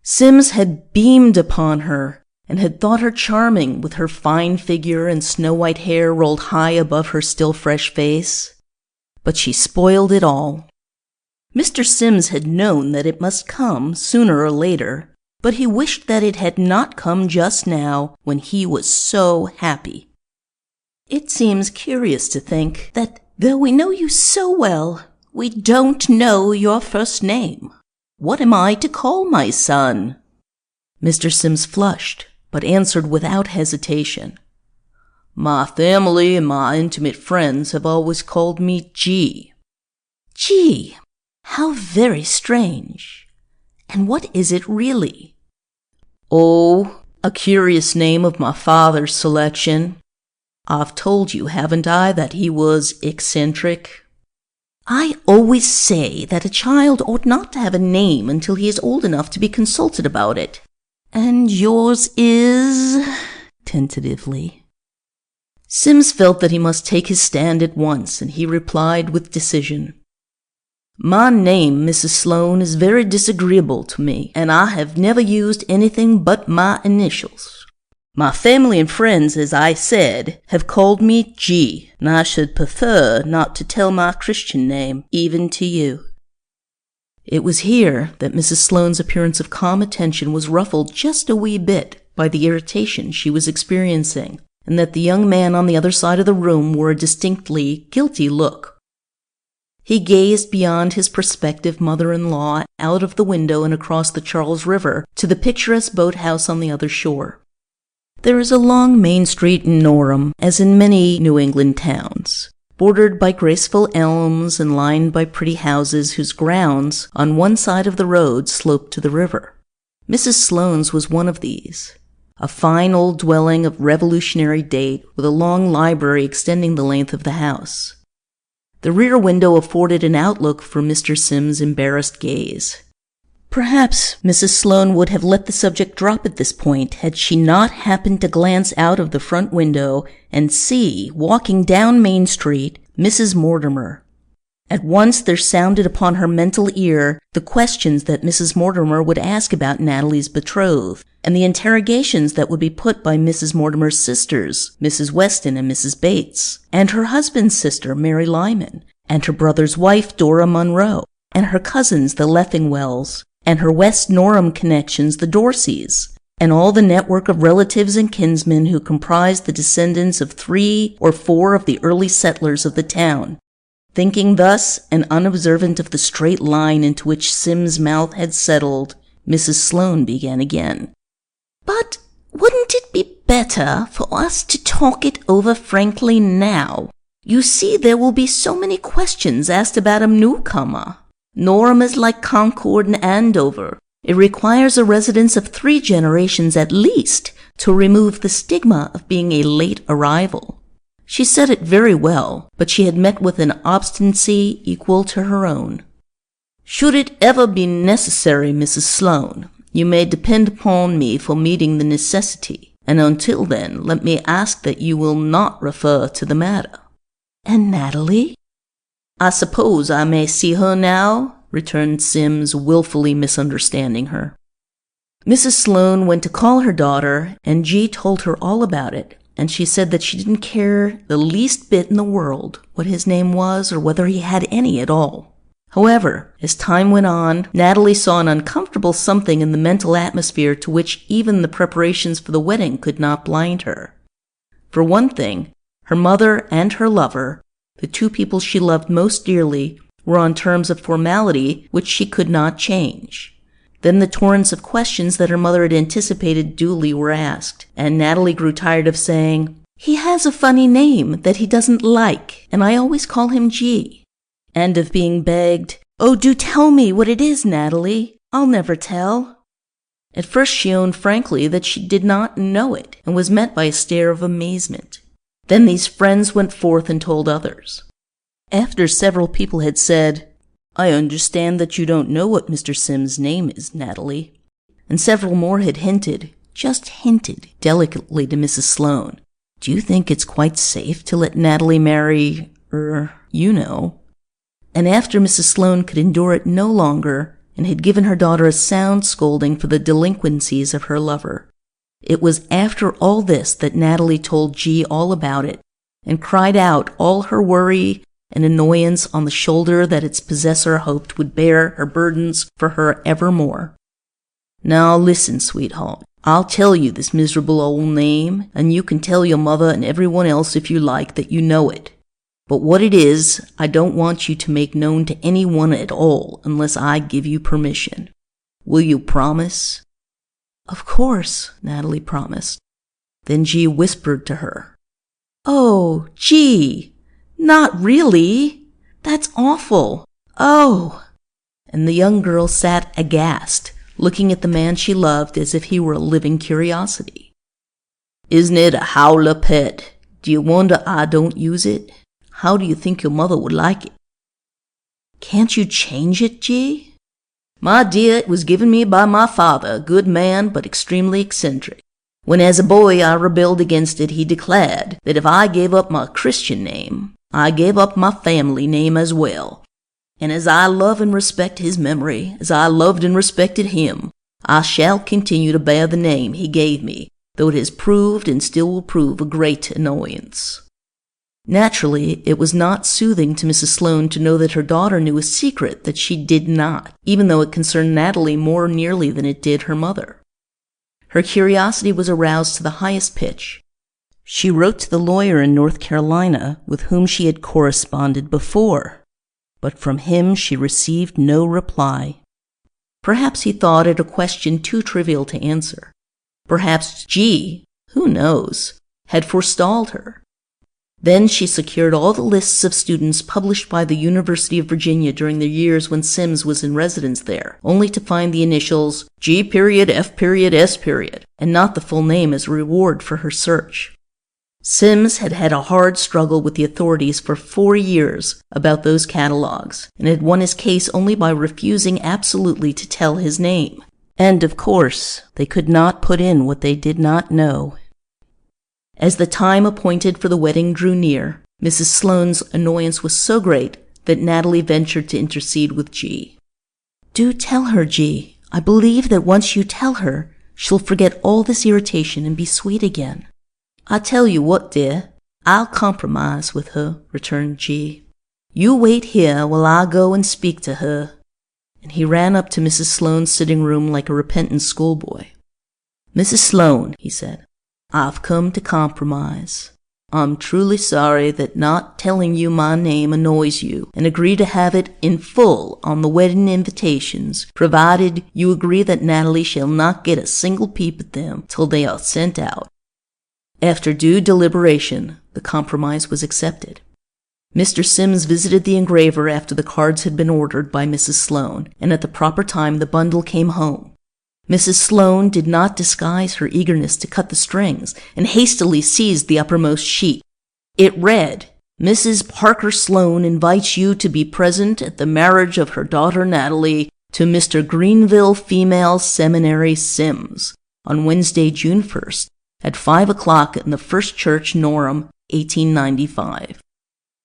Sims had beamed upon her, and had thought her charming with her fine figure and snow-white hair rolled high above her still fresh face. But she spoiled it all. Mr. Sims had known that it must come sooner or later, but he wished that it had not come just now when he was so happy. It seems curious to think that, though we know you so well, we don't know your first name. What am I to call my son? Mr. Sims flushed, but answered without hesitation. My family and my intimate friends have always called me G. G. How very strange. And what is it really? Oh, a curious name of my father's selection. I've told you, haven't I, that he was eccentric? I always say that a child ought not to have a name until he is old enough to be consulted about it. And yours is? Tentatively. Sims felt that he must take his stand at once, and he replied with decision. My name, Mrs. Sloane, is very disagreeable to me, and I have never used anything but my initials. My family and friends, as I said, have called me G, and I should prefer not to tell my Christian name, even to you. It was here that Mrs. Sloane's appearance of calm attention was ruffled just a wee bit by the irritation she was experiencing, and that the young man on the other side of the room wore a distinctly guilty look. He gazed beyond his prospective mother-in-law out of the window and across the Charles River to the picturesque boathouse on the other shore. There is a long main street in Norham, as in many New England towns, bordered by graceful elms and lined by pretty houses whose grounds on one side of the road sloped to the river. Mrs. Sloane's was one of these, a fine old dwelling of Revolutionary date with a long library extending the length of the house. The rear window afforded an outlook for Mr. Sims' embarrassed gaze. Perhaps Mrs. Sloane would have let the subject drop at this point had she not happened to glance out of the front window and see, walking down Main Street, Mrs. Mortimer. At once there sounded upon her mental ear the questions that Mrs. Mortimer would ask about Natalie's betrothed, and the interrogations that would be put by Mrs. Mortimer's sisters, Mrs. Weston and Mrs. Bates, and her husband's sister, Mary Lyman, and her brother's wife, Dora Munro, and her cousins, the Leffingwells, and her West Norham connections, the Dorseys, and all the network of relatives and kinsmen who comprised the descendants of 3 or 4 of the early settlers of the town. Thinking thus, and unobservant of the straight line into which Sim's mouth had settled, Mrs. Sloane began again. But wouldn't it be better for us to talk it over frankly now? You see, there will be so many questions asked about a newcomer. Norham is like Concord and Andover. It requires a residence of 3 generations at least to remove the stigma of being a late arrival. She said it very well, but she had met with an obstinacy equal to her own. Should it ever be necessary, Mrs. Sloane, you may depend upon me for meeting the necessity, and until then let me ask that you will not refer to the matter. And Natalie? I suppose I may see her now, returned Sims, wilfully misunderstanding her. Mrs. Sloane went to call her daughter, and G told her all about it, and she said that she didn't care the least bit in the world what his name was or whether he had any at all. However, as time went on, Natalie saw an uncomfortable something in the mental atmosphere to which even the preparations for the wedding could not blind her. For one thing, her mother and her lover, The two people she loved most dearly were on terms of formality which she could not change. Then the torrents of questions that her mother had anticipated duly were asked, and Natalie grew tired of saying, "He has a funny name that he doesn't like, and I always call him G," and of being begged, "Oh, do tell me what it is, Natalie. I'll never tell." At first she owned frankly that she did not know it, and was met by a stare of amazement. Then these friends went forth and told others. After several people had said, "I understand that you don't know what Mr. Sims' name is, Natalie," and several more had hinted, just hinted, delicately to Mrs. Sloane, "Do you think it's quite safe to let Natalie marry, you know?" And after Mrs. Sloane could endure it no longer, and had given her daughter a sound scolding for the delinquencies of her lover, it was after all this that Natalie told G all about it, and cried out all her worry and annoyance on the shoulder that its possessor hoped would bear her burdens for her evermore. "Now listen, sweetheart. I'll tell you this miserable old name, and you can tell your mother and everyone else if you like that you know it. But what it is, I don't want you to make known to anyone at all unless I give you permission. Will you promise?" "Of course," Natalie promised. Then G whispered to her, "Oh, G, not really? That's awful. Oh!" And the young girl sat aghast, looking at the man she loved as if he were a living curiosity. "Isn't it a howler, pet? Do you wonder I don't use it? How do you think your mother would like it?" "Can't you change it, G?" "My dear, it was given me by my father, a good man but extremely eccentric. When as a boy I rebelled against it, he declared that if I gave up my Christian name, I gave up my family name as well. And as I love and respect his memory, as I loved and respected him, I shall continue to bear the name he gave me, though it has proved and still will prove a great annoyance." Naturally, it was not soothing to Mrs. Sloane to know that her daughter knew a secret that she did not, even though it concerned Natalie more nearly than it did her mother. Her curiosity was aroused to the highest pitch. She wrote to the lawyer in North Carolina with whom she had corresponded before, but from him she received no reply. Perhaps he thought it a question too trivial to answer. Perhaps G, who knows, had forestalled her. Then she secured all the lists of students published by the University of Virginia during the years when Sims was in residence there, only to find the initials G.F.S. and not the full name as a reward for her search. Sims had had a hard struggle with the authorities for 4 years about those catalogs, and had won his case only by refusing absolutely to tell his name. And, of course, they could not put in what they did not know. As the time appointed for the wedding drew near, Mrs. Sloane's annoyance was so great that Natalie ventured to intercede with G. "Do tell her, G. I believe that once you tell her, she'll forget all this irritation and be sweet again." "I tell you what, dear, I'll compromise with her," returned G. "You wait here while I go and speak to her." And he ran up to Mrs. Sloane's sitting room like a repentant schoolboy. "Mrs. Sloane," he said, "I've come to compromise. I'm truly sorry that not telling you my name annoys you, and agree to have it in full on the wedding invitations, provided you agree that Natalie shall not get a single peep at them till they are sent out." After due deliberation, the compromise was accepted. Mr. Sims visited the engraver after the cards had been ordered by Mrs. Sloane, and at the proper time the bundle came home. Mrs. Sloane did not disguise her eagerness to cut the strings, and hastily seized the uppermost sheet. It read, "Mrs. Parker Sloane invites you to be present at the marriage of her daughter Natalie to Mr. Greenville Female Seminary Sims on Wednesday, June 1st, at 5 o'clock in the First Church, Norham, 1895.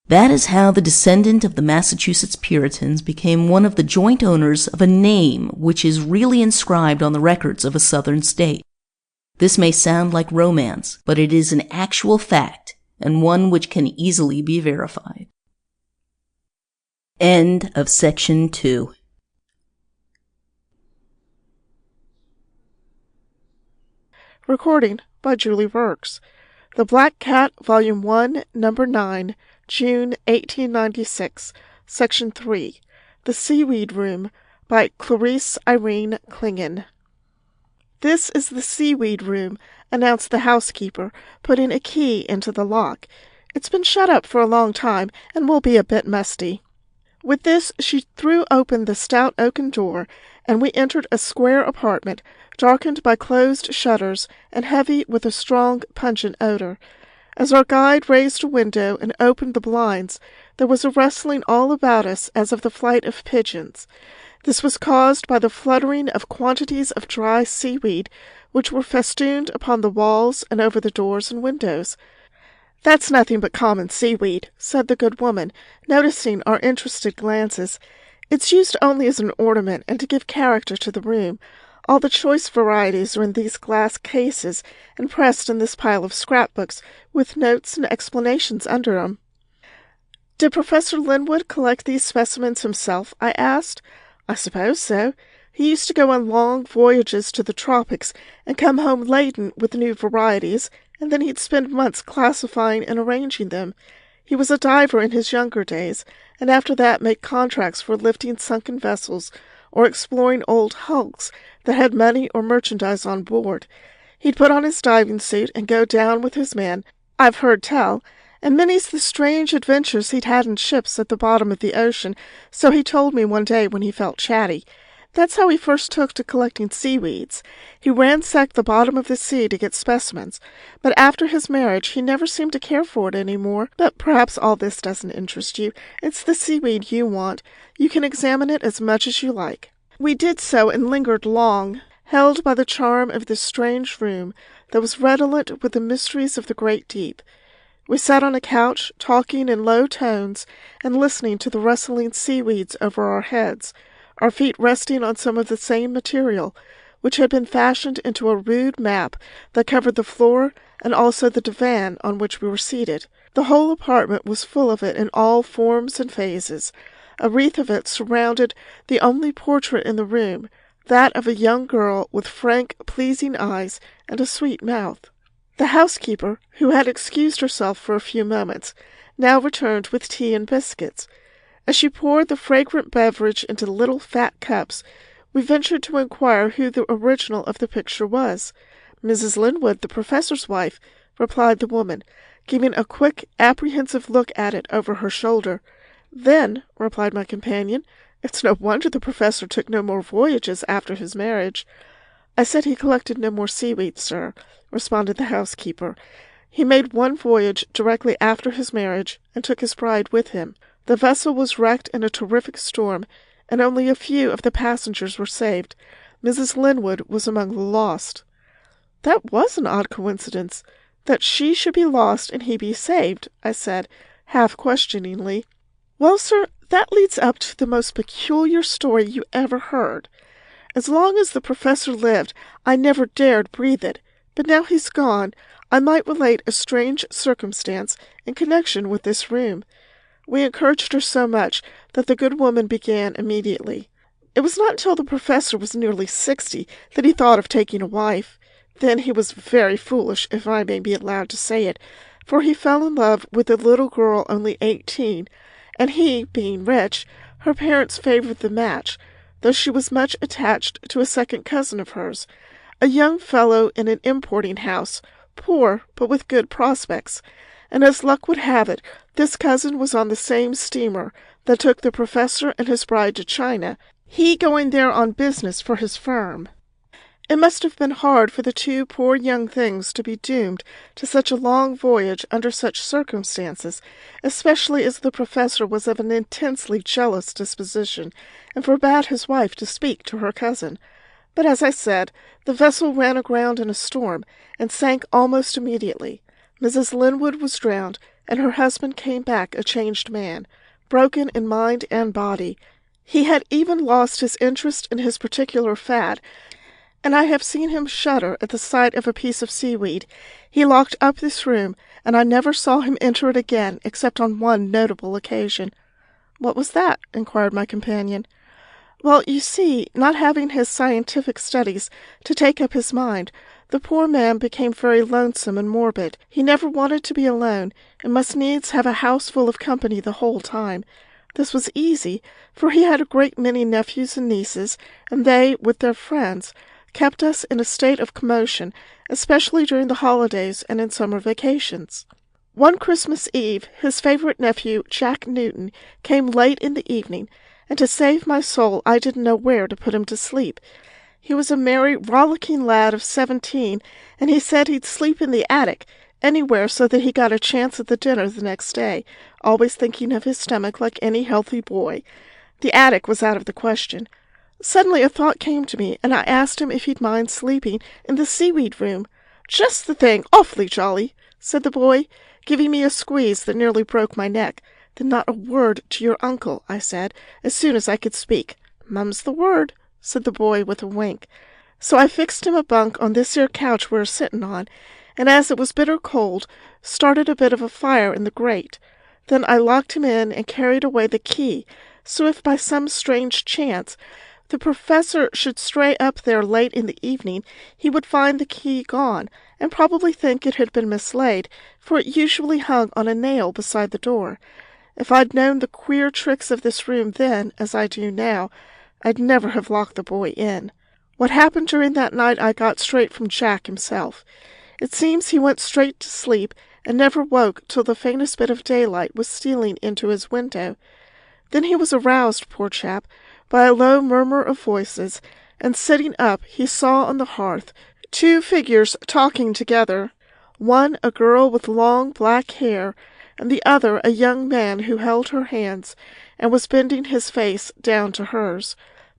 That is how the descendant of the Massachusetts Puritans became one of the joint owners of a name which is really inscribed on the records of a southern state. This may sound like romance, but it is an actual fact, and one which can easily be verified. End of section 2. Recording by Julie Verks. The Black Cat, Volume 1, Number 9, June 1896, Section 3, The Seaweed Room, by Clarice Irene Klingon. "This is the seaweed room," announced the housekeeper, putting a key into the lock. "It's been shut up for a long time, and will be a bit musty." With this she threw open the stout oaken door, and we entered a square apartment, darkened by closed shutters and heavy with a strong, pungent odor. As our guide raised a window and opened the blinds, there was a rustling all about us as of the flight of pigeons. This was caused by the fluttering of quantities of dry seaweed, which were festooned upon the walls and over the doors and windows. "That's nothing but common seaweed," said the good woman, noticing our interested glances. "It's used only as an ornament and to give character to the room. All the choice varieties are in these glass cases and pressed in this pile of scrapbooks, with notes and explanations under 'em." "Did Professor Linwood collect these specimens himself?" I asked. "I suppose so. He used to go on long voyages to the tropics and come home laden with new varieties, and then he'd spend months classifying and arranging them. He was a diver in his younger days, and after that made contracts for lifting sunken vessels or exploring old hulks that had money or merchandise on board. He'd put on his diving suit and go down with his men, I've heard tell, and many's the strange adventures he'd had in ships at the bottom of the ocean, so he told me one day when he felt chatty. That's how he first took to collecting seaweeds. He ransacked the bottom of the sea to get specimens, but after his marriage he never seemed to care for it any more. But perhaps all this doesn't interest you. It's the seaweed you want. You can examine it as much as you like." We did so and lingered long, held by the charm of this strange room that was redolent with the mysteries of the great deep. We sat on a couch, talking in low tones and listening to the rustling seaweeds over our heads, our feet resting on some of the same material, which had been fashioned into a rude map that covered the floor and also the divan on which we were seated. The whole apartment was full of it in all forms and phases. A wreath of it surrounded the only portrait in the room, that of a young girl with frank, pleasing eyes and a sweet mouth. The housekeeper, who had excused herself for a few moments, now returned with tea and biscuits. As she poured the fragrant beverage into little fat cups, we ventured to inquire who the original of the picture was. "Mrs. Linwood, the professor's wife," replied the woman, giving a quick, apprehensive look at it over her shoulder. "Then," replied my companion, "it's no wonder the professor took no more voyages after his marriage." "I said he collected no more seaweed, sir," responded the housekeeper. "He made one voyage directly after his marriage and took his bride with him. The vessel was wrecked in a terrific storm, and only a few of the passengers were saved. Mrs. Linwood was among the lost." "That was an odd coincidence, that she should be lost and he be saved," I said, half questioningly. "Well, sir, that leads up to the most peculiar story you ever heard. As long as the professor lived, I never dared breathe it, but now he's gone, I might relate a strange circumstance in connection with this room." We encouraged her so much that the good woman began immediately. "It was not until the professor was nearly 60 that he thought of taking a wife. Then he was very foolish, if I may be allowed to say it, for he fell in love with a little girl only 18, and he, being rich, her parents favored the match, though she was much attached to a second cousin of hers, a young fellow in an importing house, poor but with good prospects. And as luck would have it, this cousin was on the same steamer that took the professor and his bride to China, he going there on business for his firm. It must have been hard for the two poor young things to be doomed to such a long voyage under such circumstances, especially as the professor was of an intensely jealous disposition, and forbade his wife to speak to her cousin. But as I said, the vessel ran aground in a storm, and sank almost immediately. Mrs. Linwood was drowned, and her husband came back a changed man, broken in mind and body. He had even lost his interest in his particular fad, and I have seen him shudder at the sight of a piece of seaweed. He locked up this room, and I never saw him enter it again except on one notable occasion." "What was that?" inquired my companion. "Well, you see, not having his scientific studies to take up his mind, The poor man became very lonesome and morbid. He never wanted to be alone, and must needs have a house full of company the whole time. This was easy, for he had a great many nephews and nieces, and they, with their friends, kept us in a state of commotion, especially during the holidays and in summer vacations. One Christmas Eve, his favorite nephew, Jack Newton, came late in the evening, and to save my soul I didn't know where to put him to sleep. He was a merry, rollicking lad of 17, and he said he'd sleep in the attic, anywhere so that he got a chance at the dinner the next day, always thinking of his stomach like any healthy boy. The attic was out of the question. Suddenly a thought came to me, and I asked him if he'd mind sleeping in the seaweed room. "Just the thing, awfully jolly," said the boy, giving me a squeeze that nearly broke my neck. "Then not a word to your uncle," I said, as soon as I could speak. "Mum's the word," said the boy with a wink. So I fixed him a bunk on this here couch we're sittin' on, and as it was bitter cold, started a bit of a fire in the grate. Then I locked him in and carried away the key, so if by some strange chance the professor should stray up there late in the evening, he would find the key gone, and probably think it had been mislaid, for it usually hung on a nail beside the door. If I'd known the queer tricks of this room then, as I do now, I'd never have locked the boy in. What happened during that night I got straight from Jack himself. It seems he went straight to sleep and never woke till the faintest bit of daylight was stealing into his window. Then he was aroused, poor chap, by a low murmur of voices, and sitting up he saw on the hearth 2 figures talking together, one a girl with long black hair, and the other a young man who held her hands and was bending his face down to hers.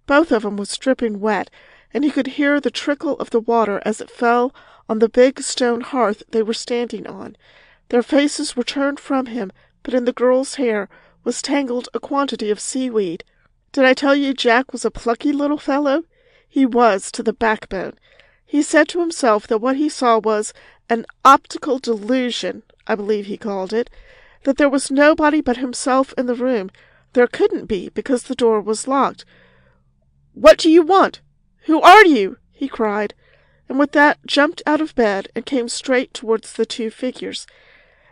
Both of 'em was dripping wet, and he could hear the trickle of the water as it fell on the big stone hearth they were standing on. Their faces were turned from him, but in the girl's hair was tangled a quantity of seaweed. Did I tell you Jack was a plucky little fellow? He was, to the backbone. He said to himself that what he saw was an optical delusion, I believe he called it, that there was nobody but himself in the room. There couldn't be, because the door was locked. "What do you want? Who are you?" he cried, and with that jumped out of bed and came straight towards the 2 figures.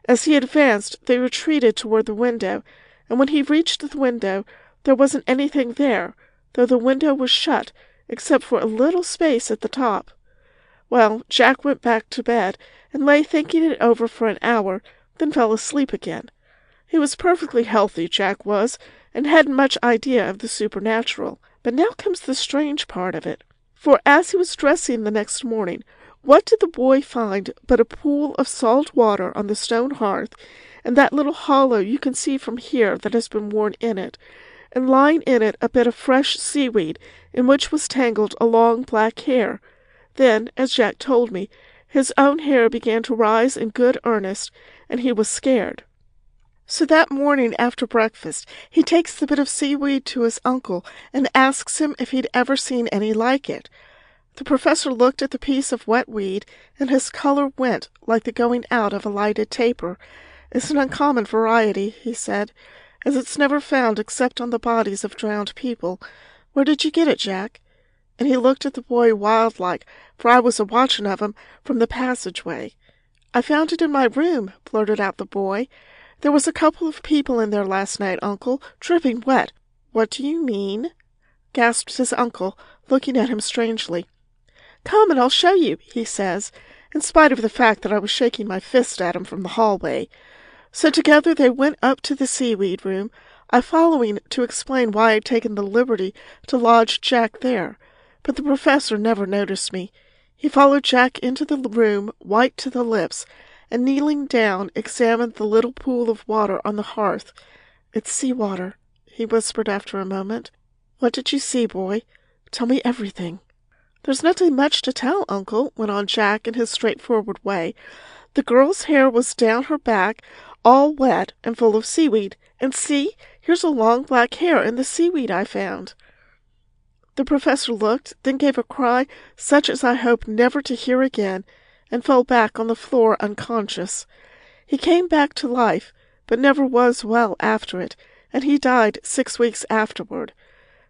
As he advanced, they retreated toward the window, and when he reached the window, there wasn't anything there, though the window was shut, except for a little space at the top. Well, Jack went back to bed and lay thinking it over for an hour, then fell asleep again. He was perfectly healthy, Jack was, and hadn't much idea of the supernatural. But now comes the strange part of it. For as he was dressing the next morning, what did the boy find but a pool of salt water on the stone hearth, and that little hollow you can see from here that has been worn in it, and lying in it a bit of fresh seaweed in which was tangled a long black hair. Then, as Jack told me, his own hair began to rise in good earnest, and he was scared. So that morning after breakfast he takes the bit of seaweed to his uncle and asks him if he'd ever seen any like it. The professor looked at the piece of wet weed, and his color went like the going out of a lighted taper. "It's an uncommon variety," he said, "as it's never found except on the bodies of drowned people. Where did you get it, Jack?" And he looked at the boy wild-like, for I was a-watching of him from the passageway. "I found it in my room," blurted out the boy. "There was a couple of people in there last night, uncle, dripping wet." "What do you mean?" gasped his uncle, looking at him strangely. "Come and I'll show you," he says, in spite of the fact that I was shaking my fist at him from the hallway. So together they went up to the seaweed room, I following to explain why I had taken the liberty to lodge Jack there. But the professor never noticed me. He followed Jack into the room, white to the lips, and kneeling down, examined the little pool of water on the hearth. "It's sea-water," he whispered after a moment. "What did you see, boy? Tell me everything." "There's nothing much to tell, uncle," went on Jack in his straightforward way. "The girl's hair was down her back, all wet and full of seaweed. And see, here's a long black hair in the seaweed I found." The professor looked, then gave a cry such as I hope never to hear again, and fell back on the floor unconscious. He came back to life, but never was well after it, and he died 6 weeks afterward.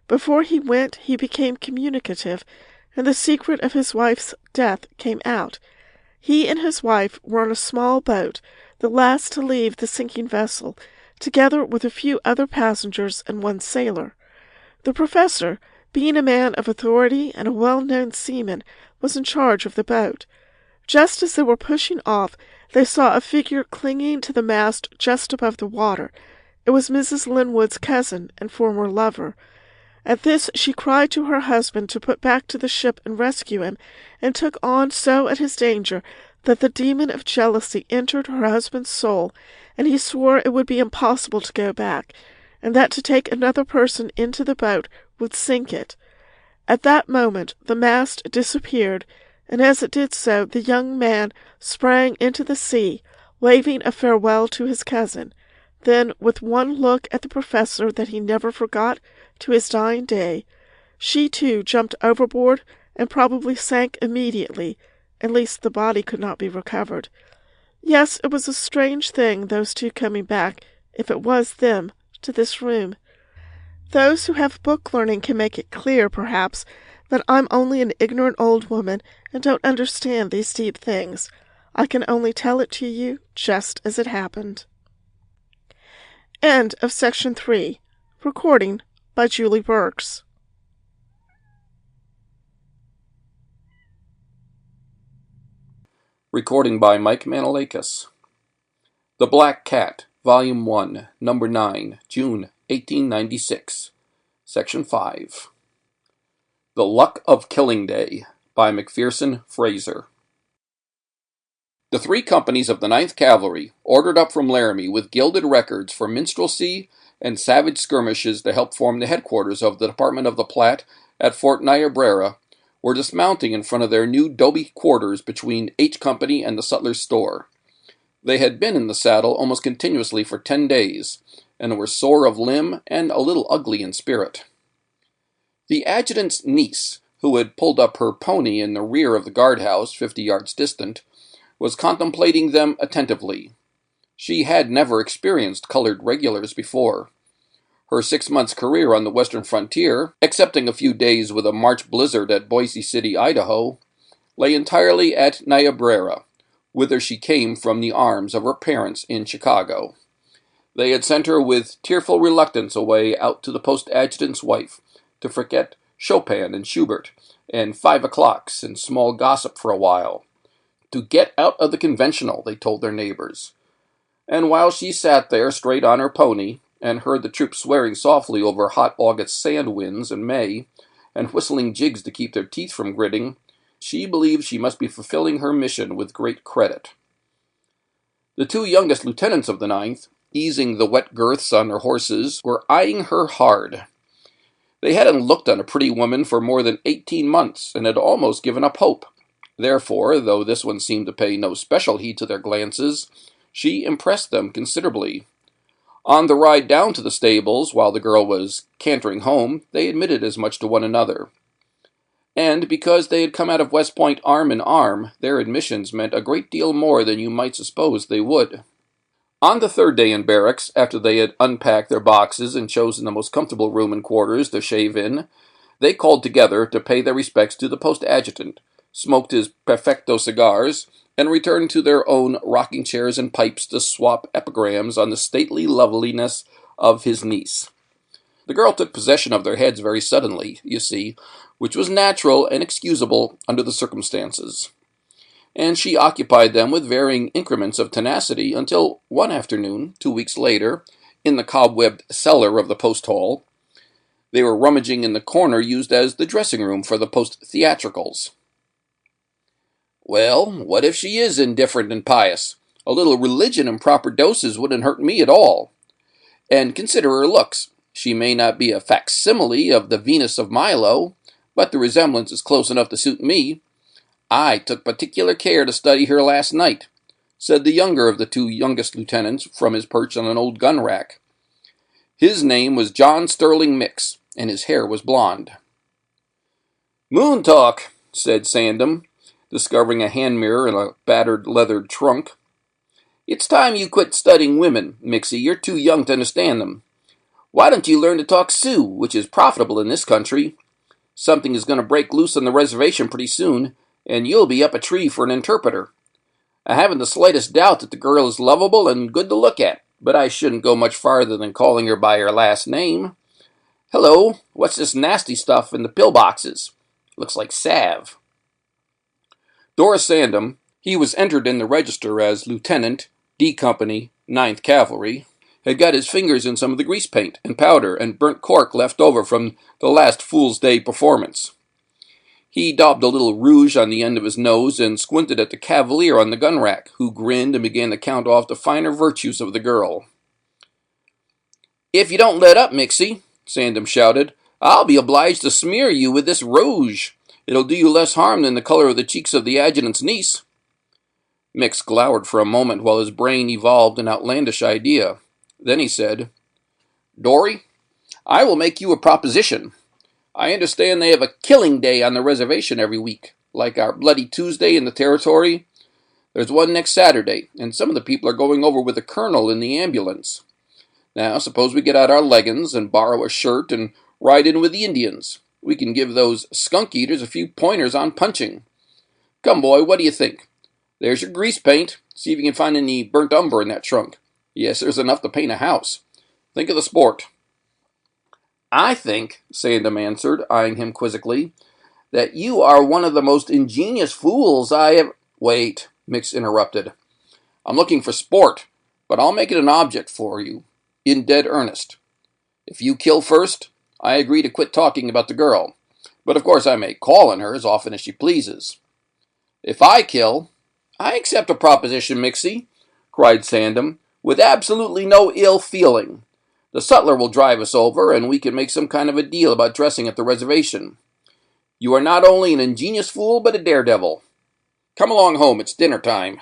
Before he went he became communicative, and the secret of his wife's death came out. He and his wife were on a small boat, the last to leave the sinking vessel, together with a few other passengers and one sailor. The professor, being a man of authority and a well-known seaman, was in charge of the boat. Just as they were pushing off, they saw a figure clinging to the mast just above the water. It was Mrs. Linwood's cousin and former lover. At this she cried to her husband to put back to the ship and rescue him, and took on so at his danger that the demon of jealousy entered her husband's soul, and he swore it would be impossible to go back, and that to take another person into the boat would sink it. At that moment the mast disappeared, and as it did so the young man sprang into the sea, waving a farewell to his cousin. Then, with one look at the professor that he never forgot to his dying day, she too jumped overboard and probably sank immediately. At least the body could not be recovered. Yes, it was a strange thing, those two coming back, if it was them, to this room. Those who have book learning can make it clear, perhaps, that I'm only an ignorant old woman and don't understand these deep things. I can only tell it to you just as it happened. End of Section 3. Recording by Julie Burks. Recording by Mike Manolakis. The Black Cat, Volume 1, Number 9, June 1896. Section 5. The Luck of Killing Day by Macpherson Fraser. The three companies of the 9th Cavalry, ordered up from Laramie with gilded records for minstrelsy and savage skirmishes to help form the headquarters of the Department of the Platte at Fort Niobrara, were dismounting in front of their new 'dobe quarters between H Company and the sutler's store. They had been in the saddle almost continuously for 10 days, and were sore of limb and a little ugly in spirit. The adjutant's niece, who had pulled up her pony in the rear of the guardhouse 50 yards distant, was contemplating them attentively. She had never experienced colored regulars before. Her 6 months' career on the western frontier, excepting a few days with a March blizzard at Boise City, Idaho, lay entirely at Niobrara, whither she came from the arms of her parents in Chicago. They had sent her with tearful reluctance away out to the post adjutant's wife to forget Chopin and Schubert and 5 o'clocks and small gossip for a while. To get out of the conventional, they told their neighbors. And while she sat there straight on her pony, and heard the troops swearing softly over hot August sand winds in May, and whistling jigs to keep their teeth from gritting, she believed she must be fulfilling her mission with great credit. The 2 youngest lieutenants of the 9th, easing the wet girths on their horses, were eyeing her hard. They hadn't looked on a pretty woman for more than 18 months, and had almost given up hope. Therefore, though this one seemed to pay no special heed to their glances, she impressed them considerably. On the ride down to the stables, while the girl was cantering home, they admitted as much to one another. And because they had come out of West Point arm in arm, their admissions meant a great deal more than you might suppose they would. On the 3rd day in barracks, after they had unpacked their boxes and chosen the most comfortable room and quarters to shave in, they called together to pay their respects to the post adjutant, smoked his perfecto cigars, and returned to their own rocking chairs and pipes to swap epigrams on the stately loveliness of his niece. The girl took possession of their heads very suddenly, you see, which was natural and excusable under the circumstances. And she occupied them with varying increments of tenacity until one afternoon, 2 weeks later, in the cobwebbed cellar of the post hall, they were rummaging in the corner used as the dressing room for the post theatricals. Well, what if she is indifferent and pious? A little religion in proper doses wouldn't hurt me at all. And consider her looks. She may not be a facsimile of the Venus of Milo, but the resemblance is close enough to suit me. I took particular care to study her last night, said the younger of the 2 youngest lieutenants from his perch on an old gun rack. His name was John Sterling Mix, and his hair was blonde. Moon talk, said Sandom, discovering a hand mirror in a battered leathered trunk. It's time you quit studying women, Mixie. You're too young to understand them. Why don't you learn to talk Sioux, which is profitable in this country? Something is going to break loose on the reservation pretty soon, and you'll be up a tree for an interpreter. I haven't the slightest doubt that the girl is lovable and good to look at, but I shouldn't go much farther than calling her by her last name. Hello, what's this nasty stuff in the pillboxes? Looks like salve. Doris Sandom, he was entered in the register as Lieutenant, D Company, 9th Cavalry, had got his fingers in some of the grease paint and powder and burnt cork left over from the last Fool's Day performance. He daubed a little rouge on the end of his nose and squinted at the cavalier on the gun rack, who grinned and began to count off the finer virtues of the girl. "If you don't let up, Mixie," Sandom shouted, "I'll be obliged to smear you with this rouge. It'll do you less harm than the color of the cheeks of the adjutant's niece." Mix glowered for a moment while his brain evolved an outlandish idea. Then he said, "Dory, I will make you a proposition. I understand they have a killing day on the reservation every week, like our Bloody Tuesday in the Territory. There's one next Saturday, and some of the people are going over with the colonel in the ambulance. Now, suppose we get out our leggins and borrow a shirt and ride in with the Indians. We can give those skunk eaters a few pointers on punching. Come, boy, what do you think? There's your grease paint. See if you can find any burnt umber in that trunk. Yes, there's enough to paint a house. Think of the sport." "I think," Sandom answered, eyeing him quizzically, "that you are one of the most ingenious fools I have—" "Wait," Mix interrupted. "I'm looking for sport, but I'll make it an object for you, in dead earnest. If you kill first, I agree to quit talking about the girl, but of course I may call on her as often as she pleases. If I kill—" "I accept a proposition, Mixie," cried Sandom, "with absolutely no ill feeling. The sutler will drive us over, and we can make some kind of a deal about dressing at the reservation. You are not only an ingenious fool, but a daredevil. Come along home, it's dinner time."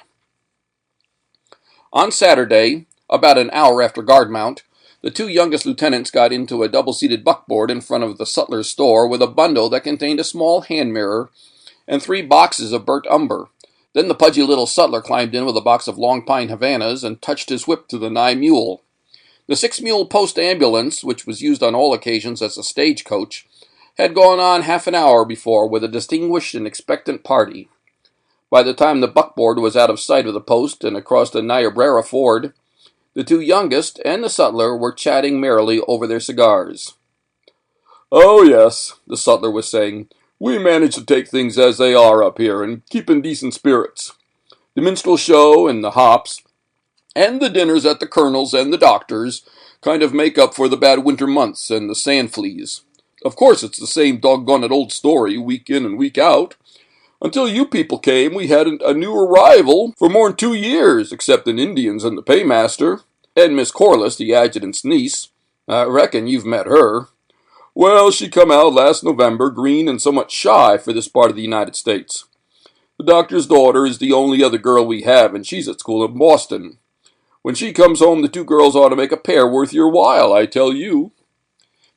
On Saturday, about an hour after guard mount, the two youngest lieutenants got into a double-seated buckboard in front of the sutler's store with a bundle that contained a small hand mirror and 3 boxes of burnt umber. Then the pudgy little sutler climbed in with a box of long pine Havanas and touched his whip to the nigh mule. The 6-mule post ambulance, which was used on all occasions as a stagecoach, had gone on half an hour before with a distinguished and expectant party. By the time the buckboard was out of sight of the post and across the Niobrara ford, the two youngest and the sutler were chatting merrily over their cigars. "Oh, yes," the sutler was saying, "we manage to take things as they are up here and keep in decent spirits. The minstrel show and the hops, and the dinners at the colonel's and the doctor's, kind of make up for the bad winter months and the sand fleas. Of course, it's the same doggone old story, week in and week out. Until you people came, we hadn't a new arrival for more'n 2 years, excepting Indians and the paymaster, and Miss Corliss, the adjutant's niece. I reckon you've met her. Well, she come out last November, green and somewhat shy for this part of the United States. The doctor's daughter is the only other girl we have, and she's at school in Boston. When she comes home, the 2 girls ought to make a pair worth your while, I tell you."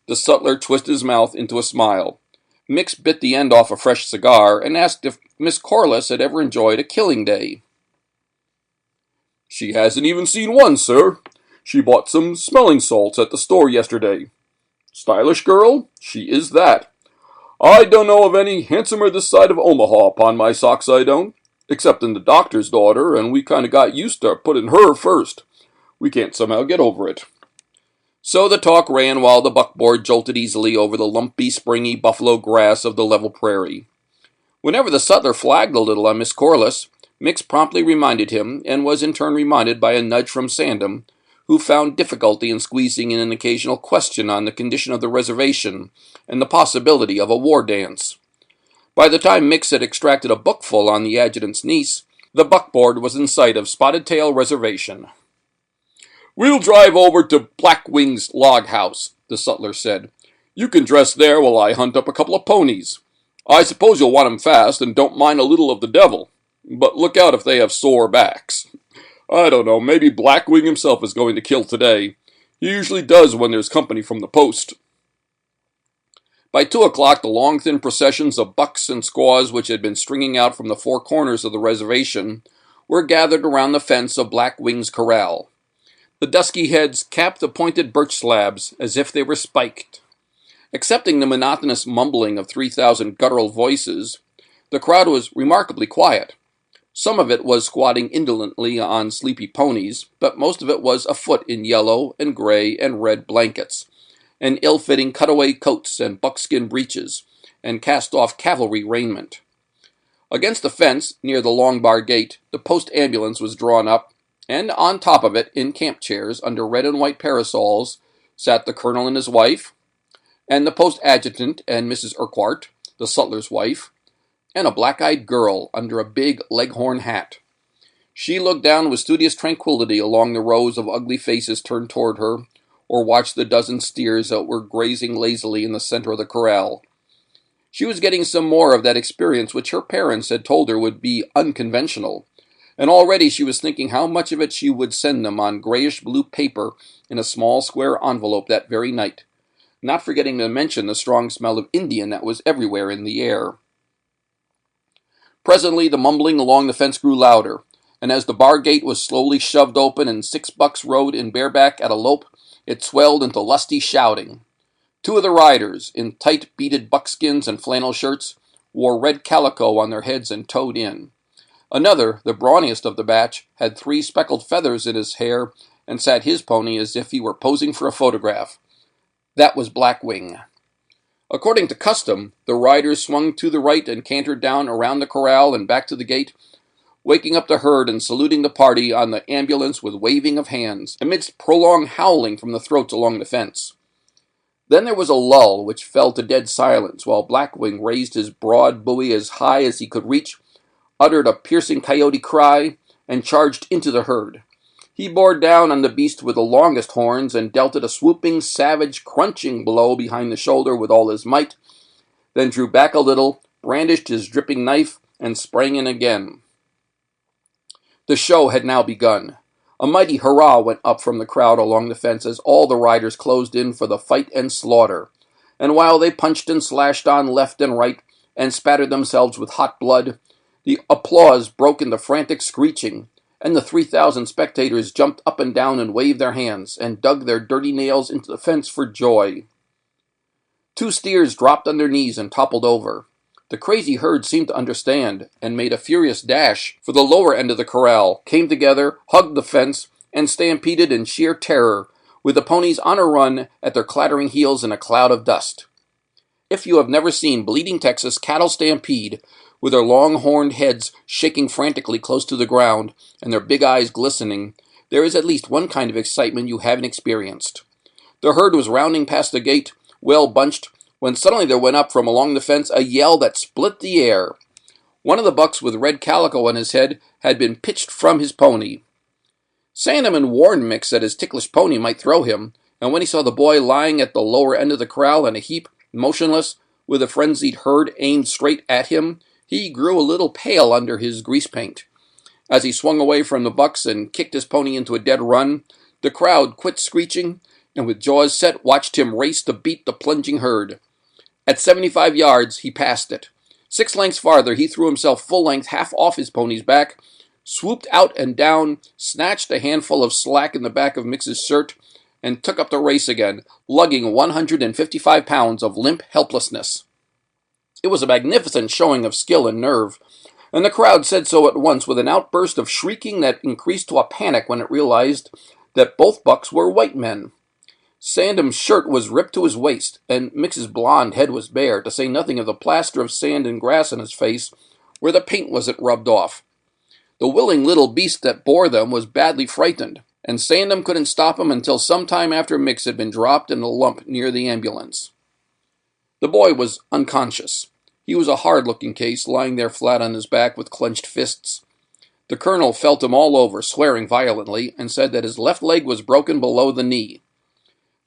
The sutler twisted his mouth into a smile. Mix bit the end off a fresh cigar and asked if Miss Corliss had ever enjoyed a killing day. "She hasn't even seen one, sir. She bought some smelling salts at the store yesterday. Stylish girl? She is that. I don't know of any handsomer this side of Omaha, upon my socks I don't. Excepting the doctor's daughter, and we kind of got used to putting her first. We can't somehow get over it." So the talk ran while the buckboard jolted easily over the lumpy, springy buffalo grass of the level prairie. Whenever the sutler flagged a little on Miss Corliss, Mix promptly reminded him, and was in turn reminded by a nudge from Sandom, who found difficulty in squeezing in an occasional question on the condition of the reservation and the possibility of a war dance. By the time Mix had extracted a bookful on the adjutant's niece, the buckboard was in sight of Spotted Tail Reservation. "We'll drive over to Black Wing's log house," the sutler said. "You can dress there while I hunt up a couple of ponies. I suppose you'll want 'em fast and don't mind a little of the devil. But look out if they have sore backs. I don't know, maybe Black Wing himself is going to kill today. He usually does when there's company from the post." By 2 o'clock, the long, thin processions of bucks and squaws which had been stringing out from the 4 corners of the reservation were gathered around the fence of Black Wing's corral. The dusky heads capped the pointed birch slabs as if they were spiked, Excepting the monotonous mumbling of 3,000 guttural voices, the crowd was remarkably quiet. Some of it was squatting indolently on sleepy ponies, but most of it was afoot in yellow and gray and red blankets, and ill-fitting cutaway coats and buckskin breeches, and cast-off cavalry raiment. Against the fence, near the long bar gate, the post ambulance was drawn up, and on top of it, in camp chairs under red and white parasols, sat the colonel and his wife, and the post adjutant and Mrs. Urquhart, the sutler's wife, and a black-eyed girl under a big leghorn hat. She looked down with studious tranquillity along the rows of ugly faces turned toward her, or watched the dozen steers that were grazing lazily in the center of the corral. She was getting some more of that experience which her parents had told her would be unconventional, and already she was thinking how much of it she would send them on grayish-blue paper in a small square envelope that very night, not forgetting to mention the strong smell of Indian that was everywhere in the air. Presently the mumbling along the fence grew louder, and as the bar gate was slowly shoved open and 6 bucks rode in bareback at a lope, it swelled into lusty shouting. 2 of the riders, in tight beaded buckskins and flannel shirts, wore red calico on their heads and toed in. Another, the brawniest of the batch, had 3 speckled feathers in his hair and sat his pony as if he were posing for a photograph. That was Blackwing. According to custom, the riders swung to the right and cantered down around the corral and back to the gate, waking up the herd and saluting the party on the ambulance with waving of hands, amidst prolonged howling from the throats along the fence. Then there was a lull which fell to dead silence while Blackwing raised his broad buoy as high as he could reach, uttered a piercing coyote cry, and charged into the herd. He bore down on the beast with the longest horns and dealt it a swooping, savage, crunching blow behind the shoulder with all his might, then drew back a little, brandished his dripping knife, and sprang in again. The show had now begun. A mighty hurrah went up from the crowd along the fence as all the riders closed in for the fight and slaughter, and while they punched and slashed on left and right, and spattered themselves with hot blood, the applause broke into frantic screeching, and the 3,000 spectators jumped up and down and waved their hands, and dug their dirty nails into the fence for joy. 2 steers dropped on their knees and toppled over. The crazy herd seemed to understand, and made a furious dash for the lower end of the corral, came together, hugged the fence, and stampeded in sheer terror, with the ponies on a run at their clattering heels in a cloud of dust. If you have never seen Bleeding Texas cattle stampede, with their long-horned heads shaking frantically close to the ground, and their big eyes glistening, there is at least one kind of excitement you haven't experienced. The herd was rounding past the gate, well bunched, when suddenly there went up from along the fence a yell that split the air. One of the bucks with red calico on his head had been pitched from his pony. Sandeman warned Mix that his ticklish pony might throw him, and when he saw the boy lying at the lower end of the corral in a heap, motionless, with a frenzied herd aimed straight at him, he grew a little pale under his grease paint. As he swung away from the bucks and kicked his pony into a dead run, the crowd quit screeching, and with jaws set watched him race to beat the plunging herd. At 75 yards, he passed it. 6 lengths farther, he threw himself full length half off his pony's back, swooped out and down, snatched a handful of slack in the back of Mix's shirt, and took up the race again, lugging 155 pounds of limp helplessness. It was a magnificent showing of skill and nerve, and the crowd said so at once with an outburst of shrieking that increased to a panic when it realized that both bucks were white men. Sandham's shirt was ripped to his waist, and Mix's blond head was bare, to say nothing of the plaster of sand and grass on his face, where the paint wasn't rubbed off. The willing little beast that bore them was badly frightened, and Sandham couldn't stop him until some time after Mix had been dropped in a lump near the ambulance. The boy was unconscious. He was a hard-looking case, lying there flat on his back with clenched fists. The colonel felt him all over, swearing violently, and said that his left leg was broken below the knee.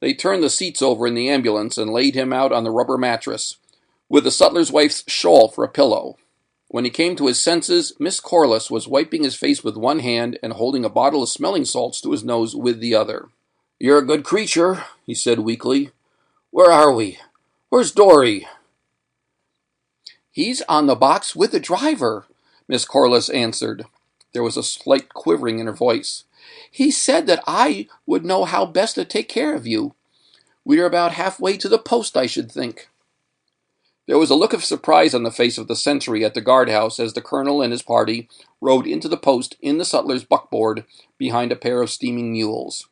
They turned the seats over in the ambulance and laid him out on the rubber mattress, with the sutler's wife's shawl for a pillow. When he came to his senses, Miss Corliss was wiping his face with one hand and holding a bottle of smelling salts to his nose with the other. "You're a good creature," he said weakly. "Where are we? Where's Dory?" "He's on the box with the driver," Miss Corliss answered. There was a slight quivering in her voice. "He said that I would know how best to take care of you. "We're about halfway to the post, I should think." There was a look of surprise on the face of the sentry at the guardhouse as the colonel and his party rode into the post in the sutler's buckboard behind a pair of steaming mules.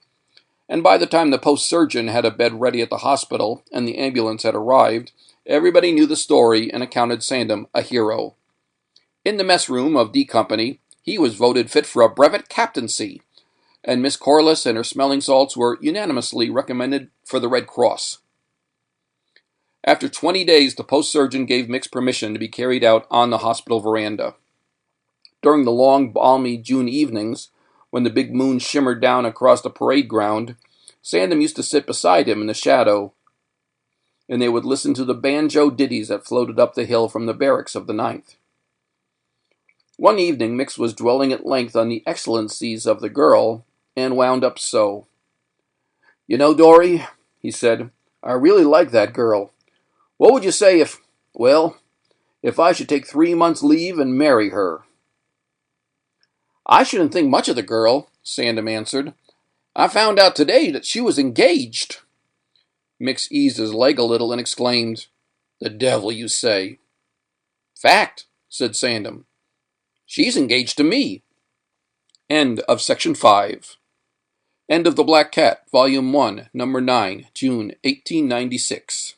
And by the time the post surgeon had a bed ready at the hospital and the ambulance had arrived, everybody knew the story and accounted Sandom a hero. In the mess room of D Company, he was voted fit for a brevet captaincy, and Miss Corliss and her smelling salts were unanimously recommended for the Red Cross. After 20 days, the post surgeon gave Mix permission to be carried out on the hospital veranda. During the long, balmy June evenings, when the big moon shimmered down across the parade ground, Sandom used to sit beside him in the shadow, and they would listen to the banjo ditties that floated up the hill from the barracks of the 9th. One evening, Mix was dwelling at length on the excellencies of the girl, and wound up so. "You know, Dory," he said, "I really like that girl. What would you say if I should take 3 months' leave and marry her?" "I shouldn't think much of the girl," Sandom answered. "I found out today that she was engaged." Mix eased his leg a little and exclaimed, "The devil you say." "Fact," said Sandom. "She's engaged to me." End of section 5. End of The Black Cat, Volume 1, Number 9, June 1896.